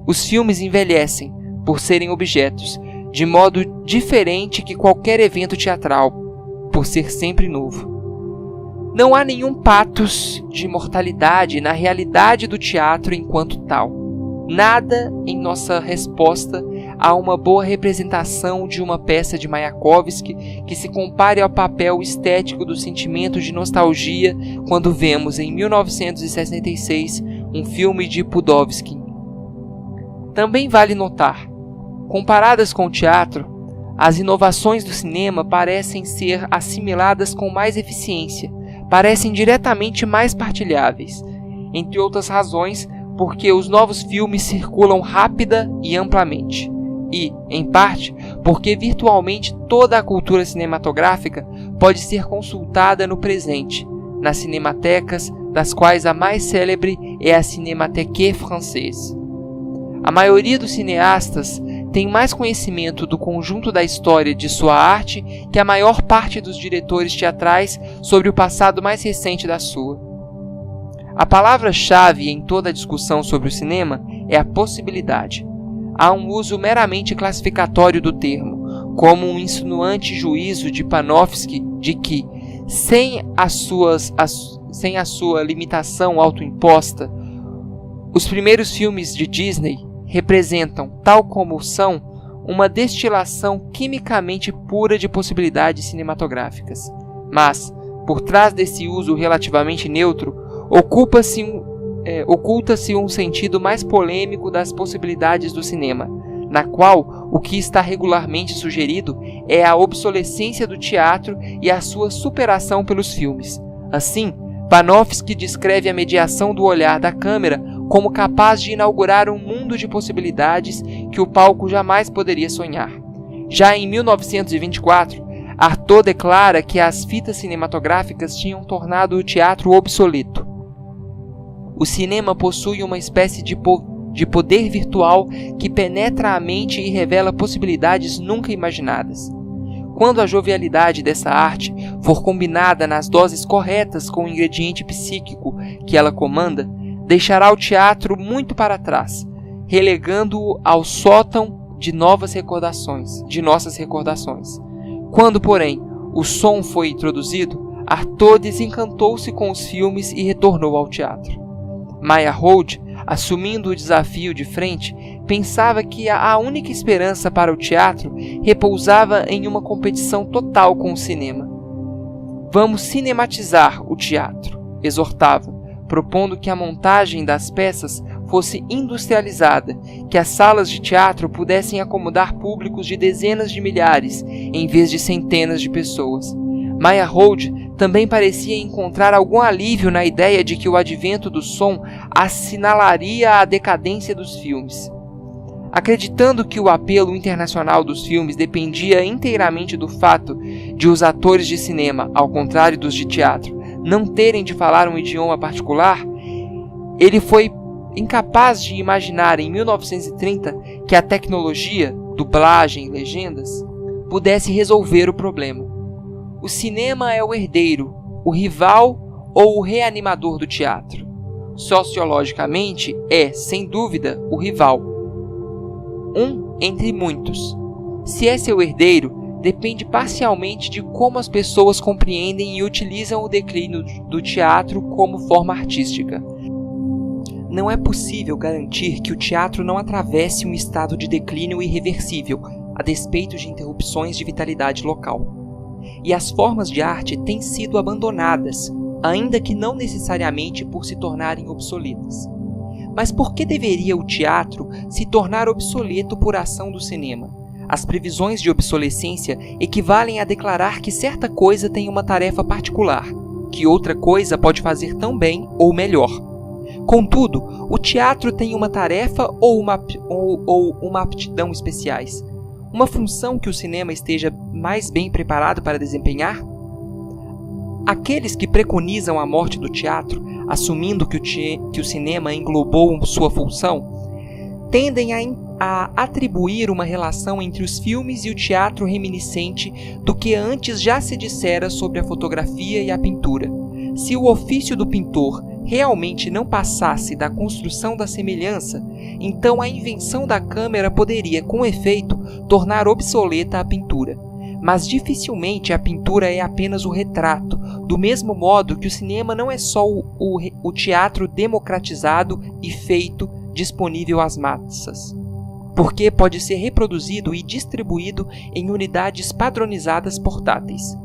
Os filmes envelhecem, por serem objetos, de modo diferente que qualquer evento teatral, por ser sempre novo. Não há nenhum patos de imortalidade na realidade do teatro enquanto tal. Nada em nossa resposta a uma boa representação de uma peça de Mayakovsky que se compare ao papel estético do sentimento de nostalgia quando vemos em 1966 um filme de Pudovsky. Também vale notar, comparadas com o teatro, as inovações do cinema parecem ser assimiladas com mais eficiência, parecem diretamente mais partilháveis, entre outras razões porque os novos filmes circulam rápida e amplamente, e, em parte, porque virtualmente toda a cultura cinematográfica pode ser consultada no presente, nas cinematecas, das quais a mais célebre é a Cinémathèque Française. A maioria dos cineastas tem mais conhecimento do conjunto da história de sua arte que a maior parte dos diretores teatrais sobre o passado mais recente da sua. A palavra-chave em toda a discussão sobre o cinema é a possibilidade. Há um uso meramente classificatório do termo, como um insinuante juízo de Panofsky de que, sem a sua limitação autoimposta, os primeiros filmes de Disney representam, tal como são, uma destilação quimicamente pura de possibilidades cinematográficas. Mas, por trás desse uso relativamente neutro, oculta-se um sentido mais polêmico das possibilidades do cinema, na qual o que está regularmente sugerido é a obsolescência do teatro e a sua superação pelos filmes. Assim, Panofsky descreve a mediação do olhar da câmera como capaz de inaugurar um mundo de possibilidades que o palco jamais poderia sonhar. Já em 1924, Artaud declara que as fitas cinematográficas tinham tornado o teatro obsoleto. O cinema possui uma espécie de poder virtual que penetra a mente e revela possibilidades nunca imaginadas. Quando a jovialidade dessa arte for combinada nas doses corretas com o ingrediente psíquico que ela comanda, deixará o teatro muito para trás, relegando-o ao sótão de nossas recordações. Quando, porém, o som foi introduzido, Artaud desencantou-se com os filmes e retornou ao teatro. Meyerhold, assumindo o desafio de frente, pensava que a única esperança para o teatro repousava em uma competição total com o cinema. Vamos cinematizar o teatro, exortava, propondo que a montagem das peças fosse industrializada, que as salas de teatro pudessem acomodar públicos de dezenas de milhares, em vez de centenas de pessoas. Meyerhold também parecia encontrar algum alívio na ideia de que o advento do som assinalaria a decadência dos filmes. Acreditando que o apelo internacional dos filmes dependia inteiramente do fato de os atores de cinema, ao contrário dos de teatro, não terem de falar um idioma particular, ele foi incapaz de imaginar em 1930 que a tecnologia, dublagem e legendas, pudesse resolver o problema. O cinema é o herdeiro, o rival ou o reanimador do teatro. Sociologicamente, é, sem dúvida, o rival. Um entre muitos. Se é seu herdeiro, depende parcialmente de como as pessoas compreendem e utilizam o declínio do teatro como forma artística. Não é possível garantir que o teatro não atravesse um estado de declínio irreversível, a despeito de interrupções de vitalidade local. E as formas de arte têm sido abandonadas, ainda que não necessariamente por se tornarem obsoletas. Mas por que deveria o teatro se tornar obsoleto por ação do cinema? As previsões de obsolescência equivalem a declarar que certa coisa tem uma tarefa particular, que outra coisa pode fazer tão bem ou melhor. Contudo, o teatro tem uma tarefa ou uma aptidão especiais, uma função que o cinema esteja mais bem preparado para desempenhar? Aqueles que preconizam a morte do teatro, assumindo que o cinema englobou sua função, tendem a atribuir uma relação entre os filmes e o teatro reminiscente do que antes já se dissera sobre a fotografia e a pintura. Se o ofício do pintor realmente não passasse da construção da semelhança, então a invenção da câmera poderia, com efeito, tornar obsoleta a pintura. Mas dificilmente a pintura é apenas o retrato, do mesmo modo que o cinema não é só o teatro democratizado e feito disponível às massas, porque pode ser reproduzido e distribuído em unidades padronizadas portáteis.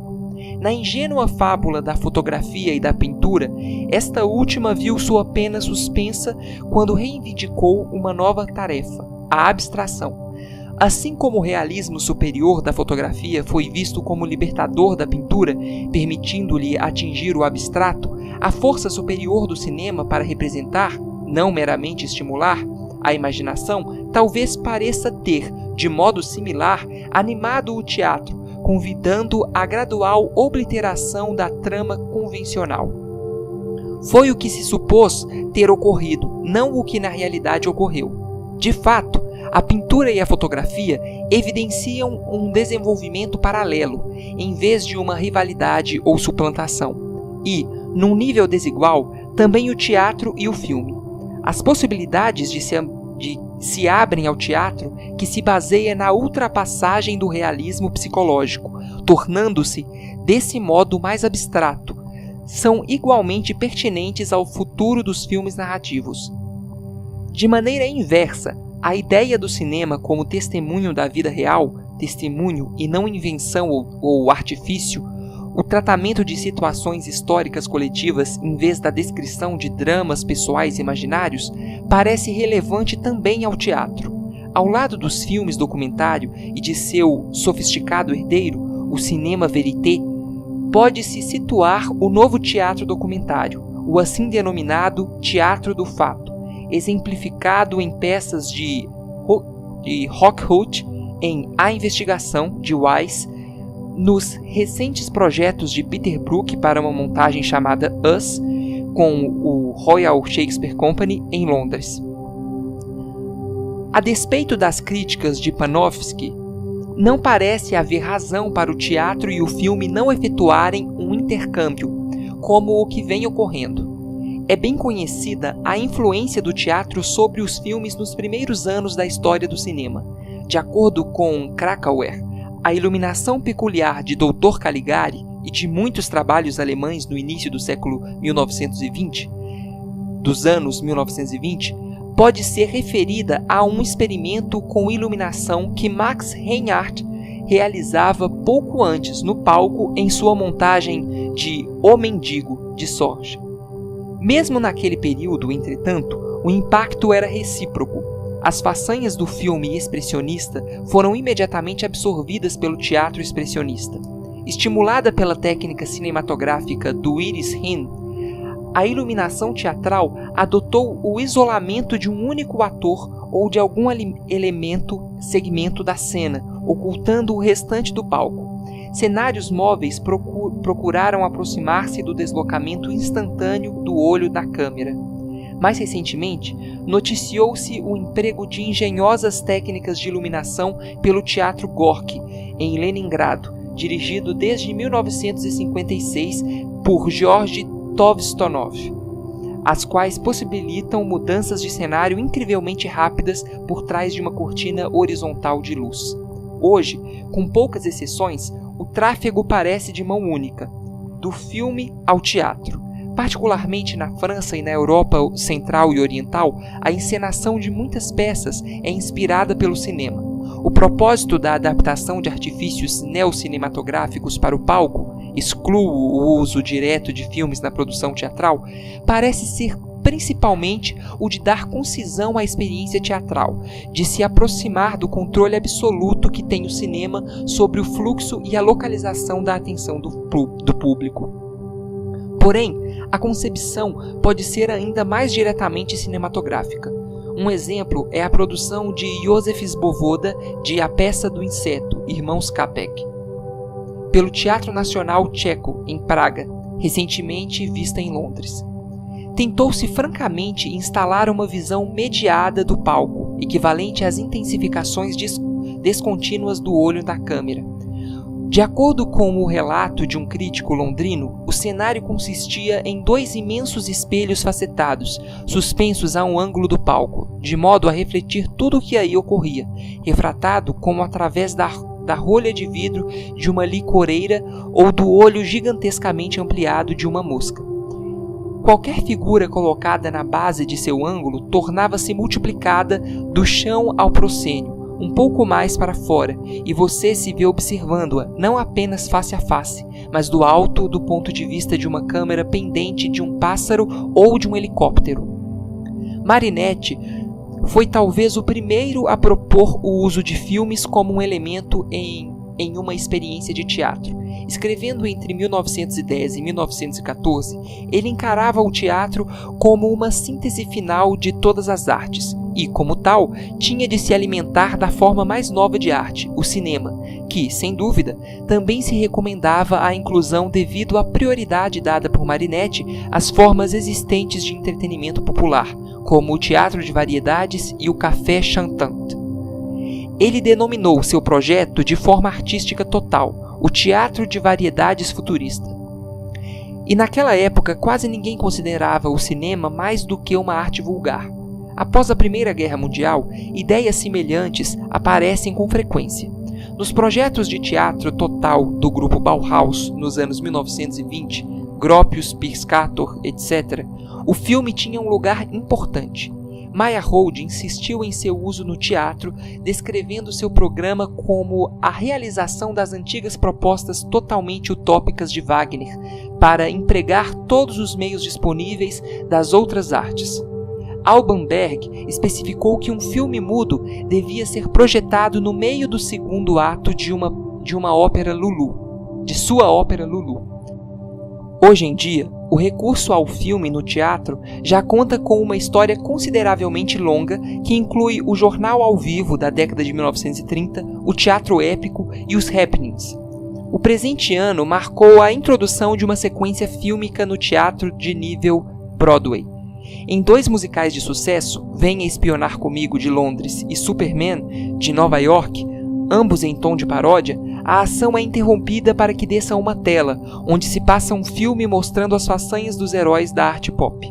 Na ingênua fábula da fotografia e da pintura, esta última viu sua pena suspensa quando reivindicou uma nova tarefa, a abstração. Assim como o realismo superior da fotografia foi visto como libertador da pintura, permitindo-lhe atingir o abstrato, a força superior do cinema para representar, não meramente estimular, a imaginação talvez pareça ter, de modo similar, animado o teatro, convidando a gradual obliteração da trama convencional. Foi o que se supôs ter ocorrido, não o que na realidade ocorreu. De fato, A pintura e a fotografia evidenciam um desenvolvimento paralelo, em vez de uma rivalidade ou suplantação. E, num nível desigual, também o teatro e o filme. As possibilidades se abrem ao teatro, que se baseia na ultrapassagem do realismo psicológico, tornando-se, desse modo, mais abstrato. São igualmente pertinentes ao futuro dos filmes narrativos. De maneira inversa, a ideia do cinema como testemunho da vida real, testemunho e não invenção ou artifício, o tratamento de situações históricas coletivas em vez da descrição de dramas pessoais imaginários, parece relevante também ao teatro. Ao lado dos filmes documentário e de seu sofisticado herdeiro, o cinema verité, pode-se situar o novo teatro documentário, o assim denominado teatro do fato, exemplificado em peças de Rockwood, em A Investigação, de Wise, nos recentes projetos de Peter Brook para uma montagem chamada Us, com o Royal Shakespeare Company, em Londres. A despeito das críticas de Panofsky, não parece haver razão para o teatro e o filme não efetuarem um intercâmbio, como o que vem ocorrendo. É bem conhecida a influência do teatro sobre os filmes nos primeiros anos da história do cinema. De acordo com Krakauer, a iluminação peculiar de Dr. Caligari e de muitos trabalhos alemães no início do século 1920, dos anos 1920, pode ser referida a um experimento com iluminação que Max Reinhardt realizava pouco antes no palco em sua montagem de O Mendigo, de Sorge. Mesmo naquele período, entretanto, o impacto era recíproco. As façanhas do filme expressionista foram imediatamente absorvidas pelo teatro expressionista. Estimulada pela técnica cinematográfica do Iris Rin, a iluminação teatral adotou o isolamento de um único ator ou de algum segmento da cena, ocultando o restante do palco. Cenários móveis procuraram aproximar-se do deslocamento instantâneo do olho da câmera. Mais recentemente, noticiou-se o emprego de engenhosas técnicas de iluminação pelo Teatro Gorky, em Leningrado, dirigido desde 1956 por Georgi Tovstonov, as quais possibilitam mudanças de cenário incrivelmente rápidas por trás de uma cortina horizontal de luz. Hoje, com poucas exceções, o tráfego parece de mão única, do filme ao teatro. Particularmente na França e na Europa Central e Oriental, a encenação de muitas peças é inspirada pelo cinema. O propósito da adaptação de artifícios neocinematográficos para o palco, excluo o uso direto de filmes na produção teatral, parece ser principalmente o de dar concisão à experiência teatral, de se aproximar do controle absoluto que tem o cinema sobre o fluxo e a localização da atenção do público. Porém, a concepção pode ser ainda mais diretamente cinematográfica. Um exemplo é a produção de Józef Svoboda de A Peça do Inseto, Irmãos Capek, pelo Teatro Nacional Tcheco, em Praga, recentemente vista em Londres. Tentou-se francamente instalar uma visão mediada do palco, equivalente às intensificações descontínuas do olho da câmera. De acordo com o relato de um crítico londrino, o cenário consistia em 2 imensos espelhos facetados, suspensos a um ângulo do palco, de modo a refletir tudo o que aí ocorria, refratado como através da rolha de vidro de uma licoreira ou do olho gigantescamente ampliado de uma mosca. Qualquer figura colocada na base de seu ângulo tornava-se multiplicada do chão ao proscênio, um pouco mais para fora, e você se vê observando-a não apenas face a face, mas do alto do ponto de vista de uma câmera pendente de um pássaro ou de um helicóptero. Marinetti foi talvez o primeiro a propor o uso de filmes como um elemento em uma experiência de teatro. Escrevendo entre 1910 e 1914, ele encarava o teatro como uma síntese final de todas as artes e, como tal, tinha de se alimentar da forma mais nova de arte, o cinema, que, sem dúvida, também se recomendava à inclusão devido à prioridade dada por Marinetti às formas existentes de entretenimento popular, como o teatro de variedades e o café chantant. Ele denominou seu projeto de forma artística total, o Teatro de Variedades Futurista. E naquela época quase ninguém considerava o cinema mais do que uma arte vulgar. Após a Primeira Guerra Mundial, ideias semelhantes aparecem com frequência. Nos projetos de teatro total do grupo Bauhaus nos anos 1920, Gropius, Piscator, etc., o filme tinha um lugar importante. Meyerhold insistiu em seu uso no teatro, descrevendo seu programa como a realização das antigas propostas totalmente utópicas de Wagner, para empregar todos os meios disponíveis das outras artes. Alban Berg especificou que um filme mudo devia ser projetado no meio do segundo ato de uma ópera Lulu, de sua ópera Lulu. Hoje em dia, o recurso ao filme no teatro já conta com uma história consideravelmente longa que inclui o jornal ao vivo da década de 1930, o teatro épico e os happenings. O presente ano marcou a introdução de uma sequência fílmica no teatro de nível Broadway. Em 2 musicais de sucesso, Venha Espionar Comigo, de Londres, e Superman, de Nova York, ambos em tom de paródia, a ação é interrompida para que desça uma tela, onde se passa um filme mostrando as façanhas dos heróis da arte pop.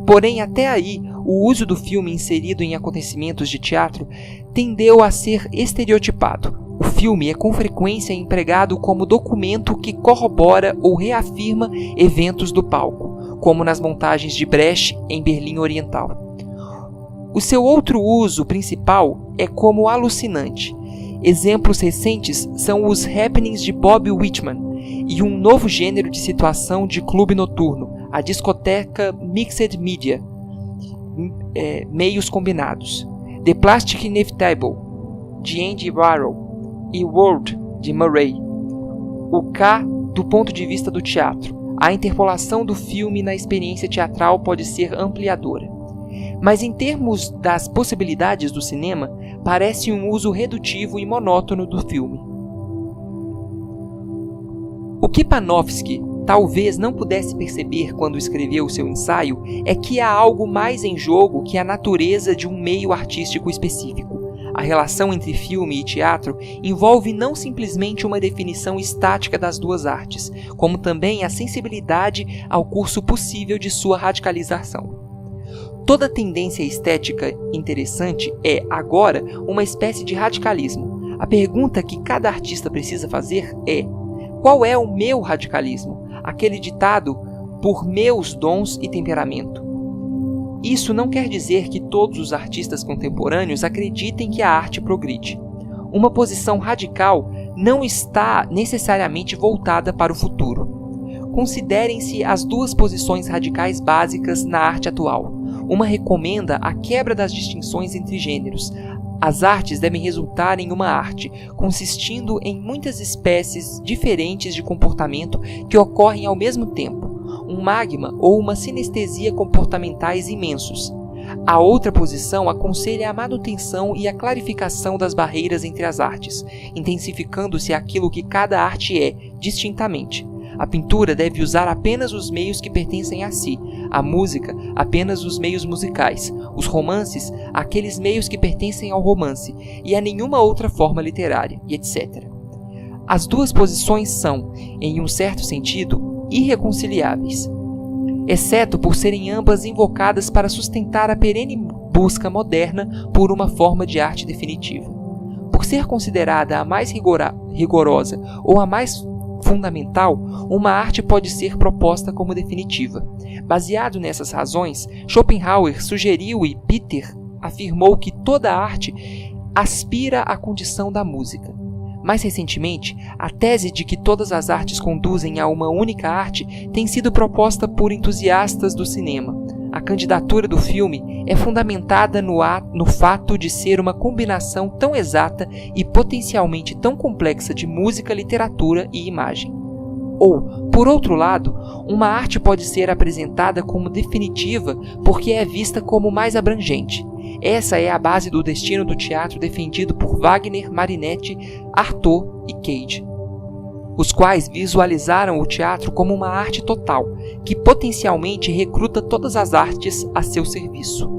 Porém, até aí, o uso do filme inserido em acontecimentos de teatro tendeu a ser estereotipado. O filme é com frequência empregado como documento que corrobora ou reafirma eventos do palco, como nas montagens de Brecht em Berlim Oriental. O seu outro uso principal é como alucinante. Exemplos recentes são os happenings de Bob Whitman e um novo gênero de situação de clube noturno, a discoteca Mixed Media, meios combinados, The Plastic Inevitable, de Andy Warhol, e World, de Murray. O K do ponto de vista do teatro. A interpolação do filme na experiência teatral pode ser ampliadora. Mas em termos das possibilidades do cinema, parece um uso redutivo e monótono do filme. O que Panofsky talvez não pudesse perceber quando escreveu seu ensaio é que há algo mais em jogo que a natureza de um meio artístico específico. A relação entre filme e teatro envolve não simplesmente uma definição estática das duas artes, como também a sensibilidade ao curso possível de sua radicalização. Toda tendência estética interessante é, agora, uma espécie de radicalismo. A pergunta que cada artista precisa fazer é: qual é o meu radicalismo? Aquele ditado por meus dons e temperamento. Isso não quer dizer que todos os artistas contemporâneos acreditem que a arte progride. Uma posição radical não está necessariamente voltada para o futuro. Considerem-se as 2 posições radicais básicas na arte atual. Uma recomenda a quebra das distinções entre gêneros. As artes devem resultar em uma arte, consistindo em muitas espécies diferentes de comportamento que ocorrem ao mesmo tempo, um magma ou uma sinestesia comportamentais imensos. A outra posição aconselha a manutenção e a clarificação das barreiras entre as artes, intensificando-se aquilo que cada arte é, distintamente. A pintura deve usar apenas os meios que pertencem a si, a música apenas os meios musicais, os romances aqueles meios que pertencem ao romance e a nenhuma outra forma literária, e etc. As 2 posições são, em um certo sentido, irreconciliáveis, exceto por serem ambas invocadas para sustentar a perene busca moderna por uma forma de arte definitiva. Por ser considerada a mais rigorosa ou a mais fundamental, uma arte pode ser proposta como definitiva. Baseado nessas razões, Schopenhauer sugeriu e Peter afirmou que toda arte aspira à condição da música. Mais recentemente, a tese de que todas as artes conduzem a uma única arte tem sido proposta por entusiastas do cinema. A candidatura do filme é fundamentada no fato de ser uma combinação tão exata e potencialmente tão complexa de música, literatura e imagem. Ou, por outro lado, uma arte pode ser apresentada como definitiva porque é vista como mais abrangente. Essa é a base do destino do teatro defendido por Wagner, Marinetti, Artaud e Cage, os quais visualizaram o teatro como uma arte total, que potencialmente recruta todas as artes a seu serviço.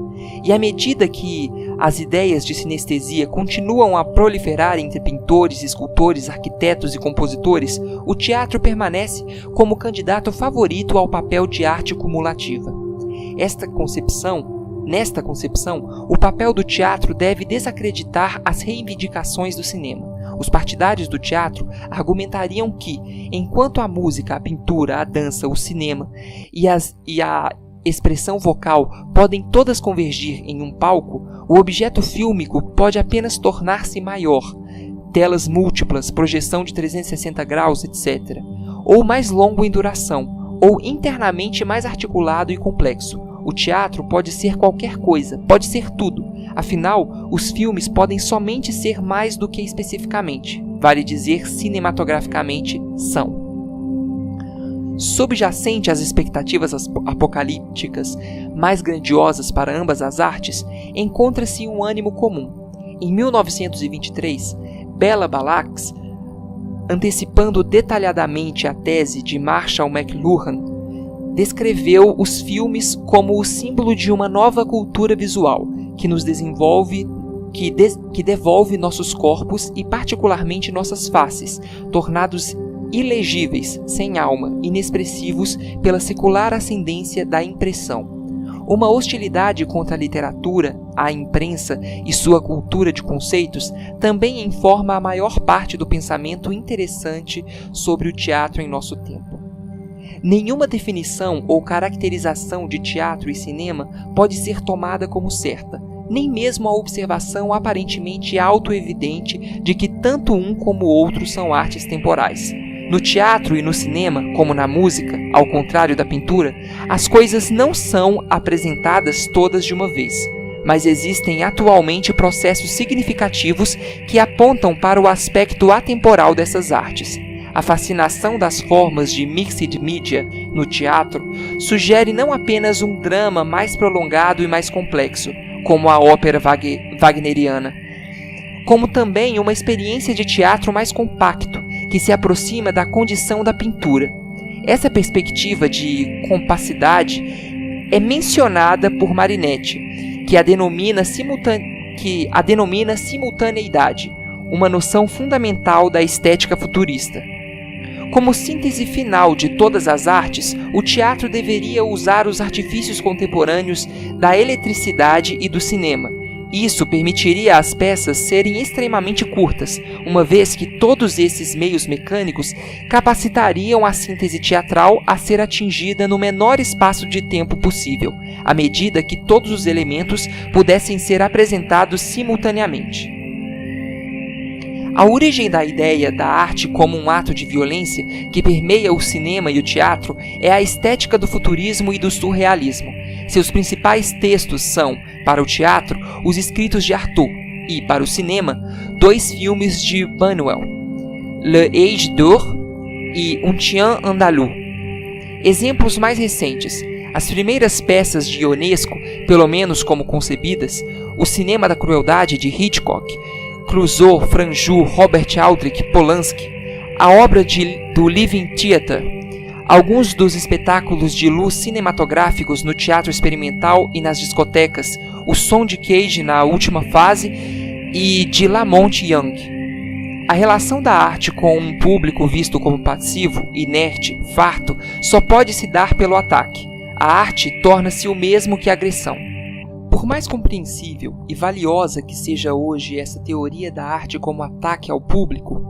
E à medida que as ideias de sinestesia continuam a proliferar entre pintores, escultores, arquitetos e compositores, o teatro permanece como candidato favorito ao papel de arte cumulativa. Nesta concepção, o papel do teatro deve desacreditar as reivindicações do cinema. Os partidários do teatro argumentariam que, enquanto a música, a pintura, a dança, o cinema e a expressão vocal podem todas convergir em um palco, o objeto fílmico pode apenas tornar-se maior, telas múltiplas, projeção de 360 graus, etc., ou mais longo em duração, ou internamente mais articulado e complexo. O teatro pode ser qualquer coisa, pode ser tudo. Afinal, os filmes podem somente ser mais do que especificamente, vale dizer cinematograficamente, são. Subjacente às expectativas apocalípticas mais grandiosas para ambas as artes, encontra-se um ânimo comum. Em 1923, Bela Balax, antecipando detalhadamente a tese de Marshall McLuhan, descreveu os filmes como o símbolo de uma nova cultura visual que nos desenvolve, que devolve nossos corpos e particularmente nossas faces, tornados ilegíveis, sem alma, inexpressivos pela secular ascendência da impressão. Uma hostilidade contra a literatura, a imprensa e sua cultura de conceitos também informa a maior parte do pensamento interessante sobre o teatro em nosso tempo. Nenhuma definição ou caracterização de teatro e cinema pode ser tomada como certa, nem mesmo a observação aparentemente autoevidente de que tanto um como o outro são artes temporais. No teatro e no cinema, como na música, ao contrário da pintura, as coisas não são apresentadas todas de uma vez, mas existem atualmente processos significativos que apontam para o aspecto atemporal dessas artes. A fascinação das formas de mixed media no teatro sugere não apenas um drama mais prolongado e mais complexo, como a ópera wagneriana, como também uma experiência de teatro mais compacto, que se aproxima da condição da pintura. Essa perspectiva de compacidade é mencionada por Marinetti, que a denomina simultaneidade, uma noção fundamental da estética futurista. Como síntese final de todas as artes, o teatro deveria usar os artifícios contemporâneos da eletricidade e do cinema. Isso permitiria às peças serem extremamente curtas, uma vez que todos esses meios mecânicos capacitariam a síntese teatral a ser atingida no menor espaço de tempo possível, à medida que todos os elementos pudessem ser apresentados simultaneamente. A origem da ideia da arte como um ato de violência que permeia o cinema e o teatro é a estética do futurismo e do surrealismo. Seus principais textos são, para o teatro, os escritos de Artaud e, para o cinema, 2 filmes de Buñuel, Le Age d'Or e Un Chien Andalou. Exemplos mais recentes: as primeiras peças de Ionesco, pelo menos como concebidas, O Cinema da Crueldade de Hitchcock, Clouseau, Franju, Robert Aldrich, Polanski, a obra do Living Theatre, alguns dos espetáculos de luz cinematográficos no teatro experimental e nas discotecas, O Som de Cage na última fase e de Lamont Young. A relação da arte com um público visto como passivo, inerte, farto, só pode se dar pelo ataque. A arte torna-se o mesmo que a agressão. Por mais compreensível e valiosa que seja hoje essa teoria da arte como ataque ao público,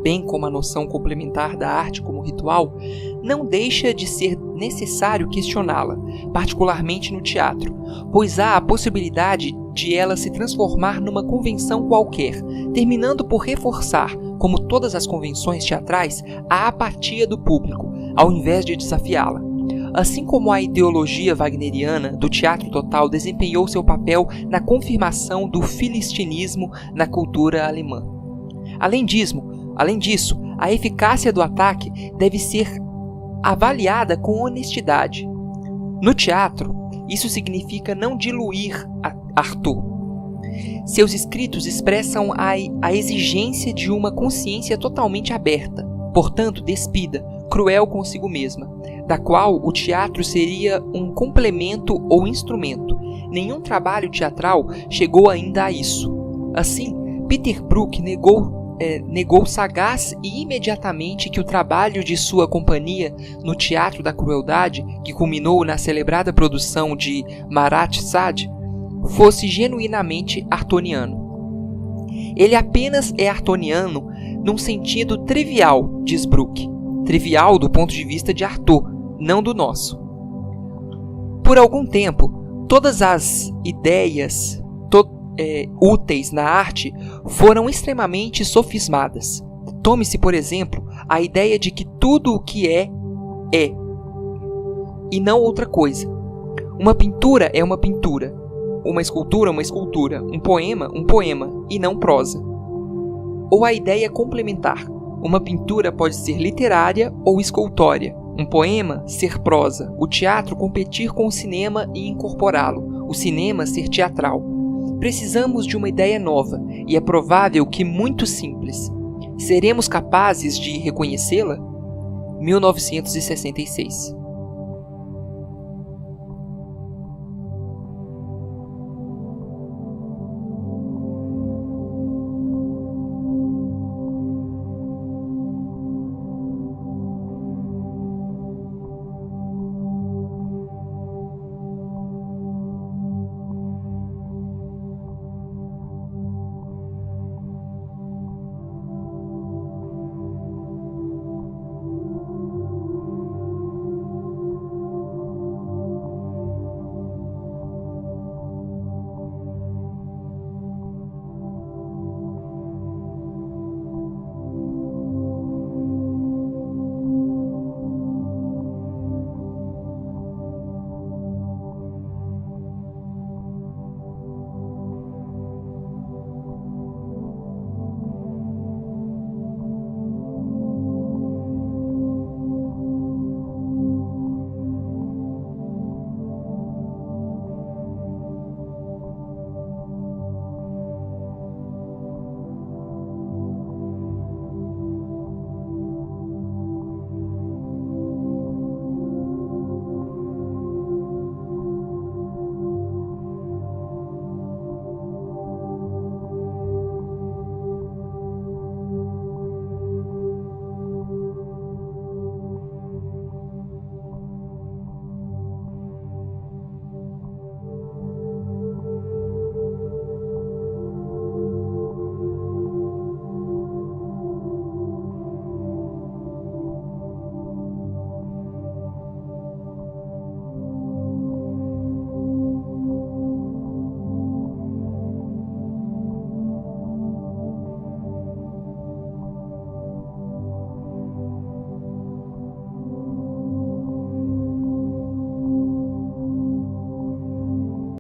bem como a noção complementar da arte como ritual, não deixa de ser necessário questioná-la, particularmente no teatro, pois há a possibilidade de ela se transformar numa convenção qualquer, terminando por reforçar, como todas as convenções teatrais, a apatia do público, ao invés de desafiá-la. Assim como a ideologia wagneriana do teatro total desempenhou seu papel na confirmação do filistinismo na cultura alemã. Além disso, a eficácia do ataque deve ser avaliada com honestidade. No teatro, isso significa não diluir Artaud. Seus escritos expressam a exigência de uma consciência totalmente aberta, portanto despida, cruel consigo mesma, da qual o teatro seria um complemento ou instrumento. nenhum trabalho teatral chegou ainda a isso. Assim, Peter Brook negou sagaz e imediatamente que o trabalho de sua companhia no Teatro da Crueldade, que culminou na celebrada produção de Marat Sade, fosse genuinamente artoniano. Ele apenas é artoniano num sentido trivial, diz Brook. Trivial do ponto de vista de Artaud, não do nosso. Por algum tempo, todas as ideias úteis na arte foram extremamente sofismadas. Tome-se, por exemplo, a ideia de que tudo o que é, e não outra coisa. Uma pintura é uma pintura, uma escultura é uma escultura, um poema, e não prosa. Ou a ideia complementar. Uma pintura pode ser literária ou escultória, um poema ser prosa, o teatro competir com o cinema e incorporá-lo, o cinema ser teatral. Precisamos de uma ideia nova, e é provável que muito simples. Seremos capazes de reconhecê-la? 1966.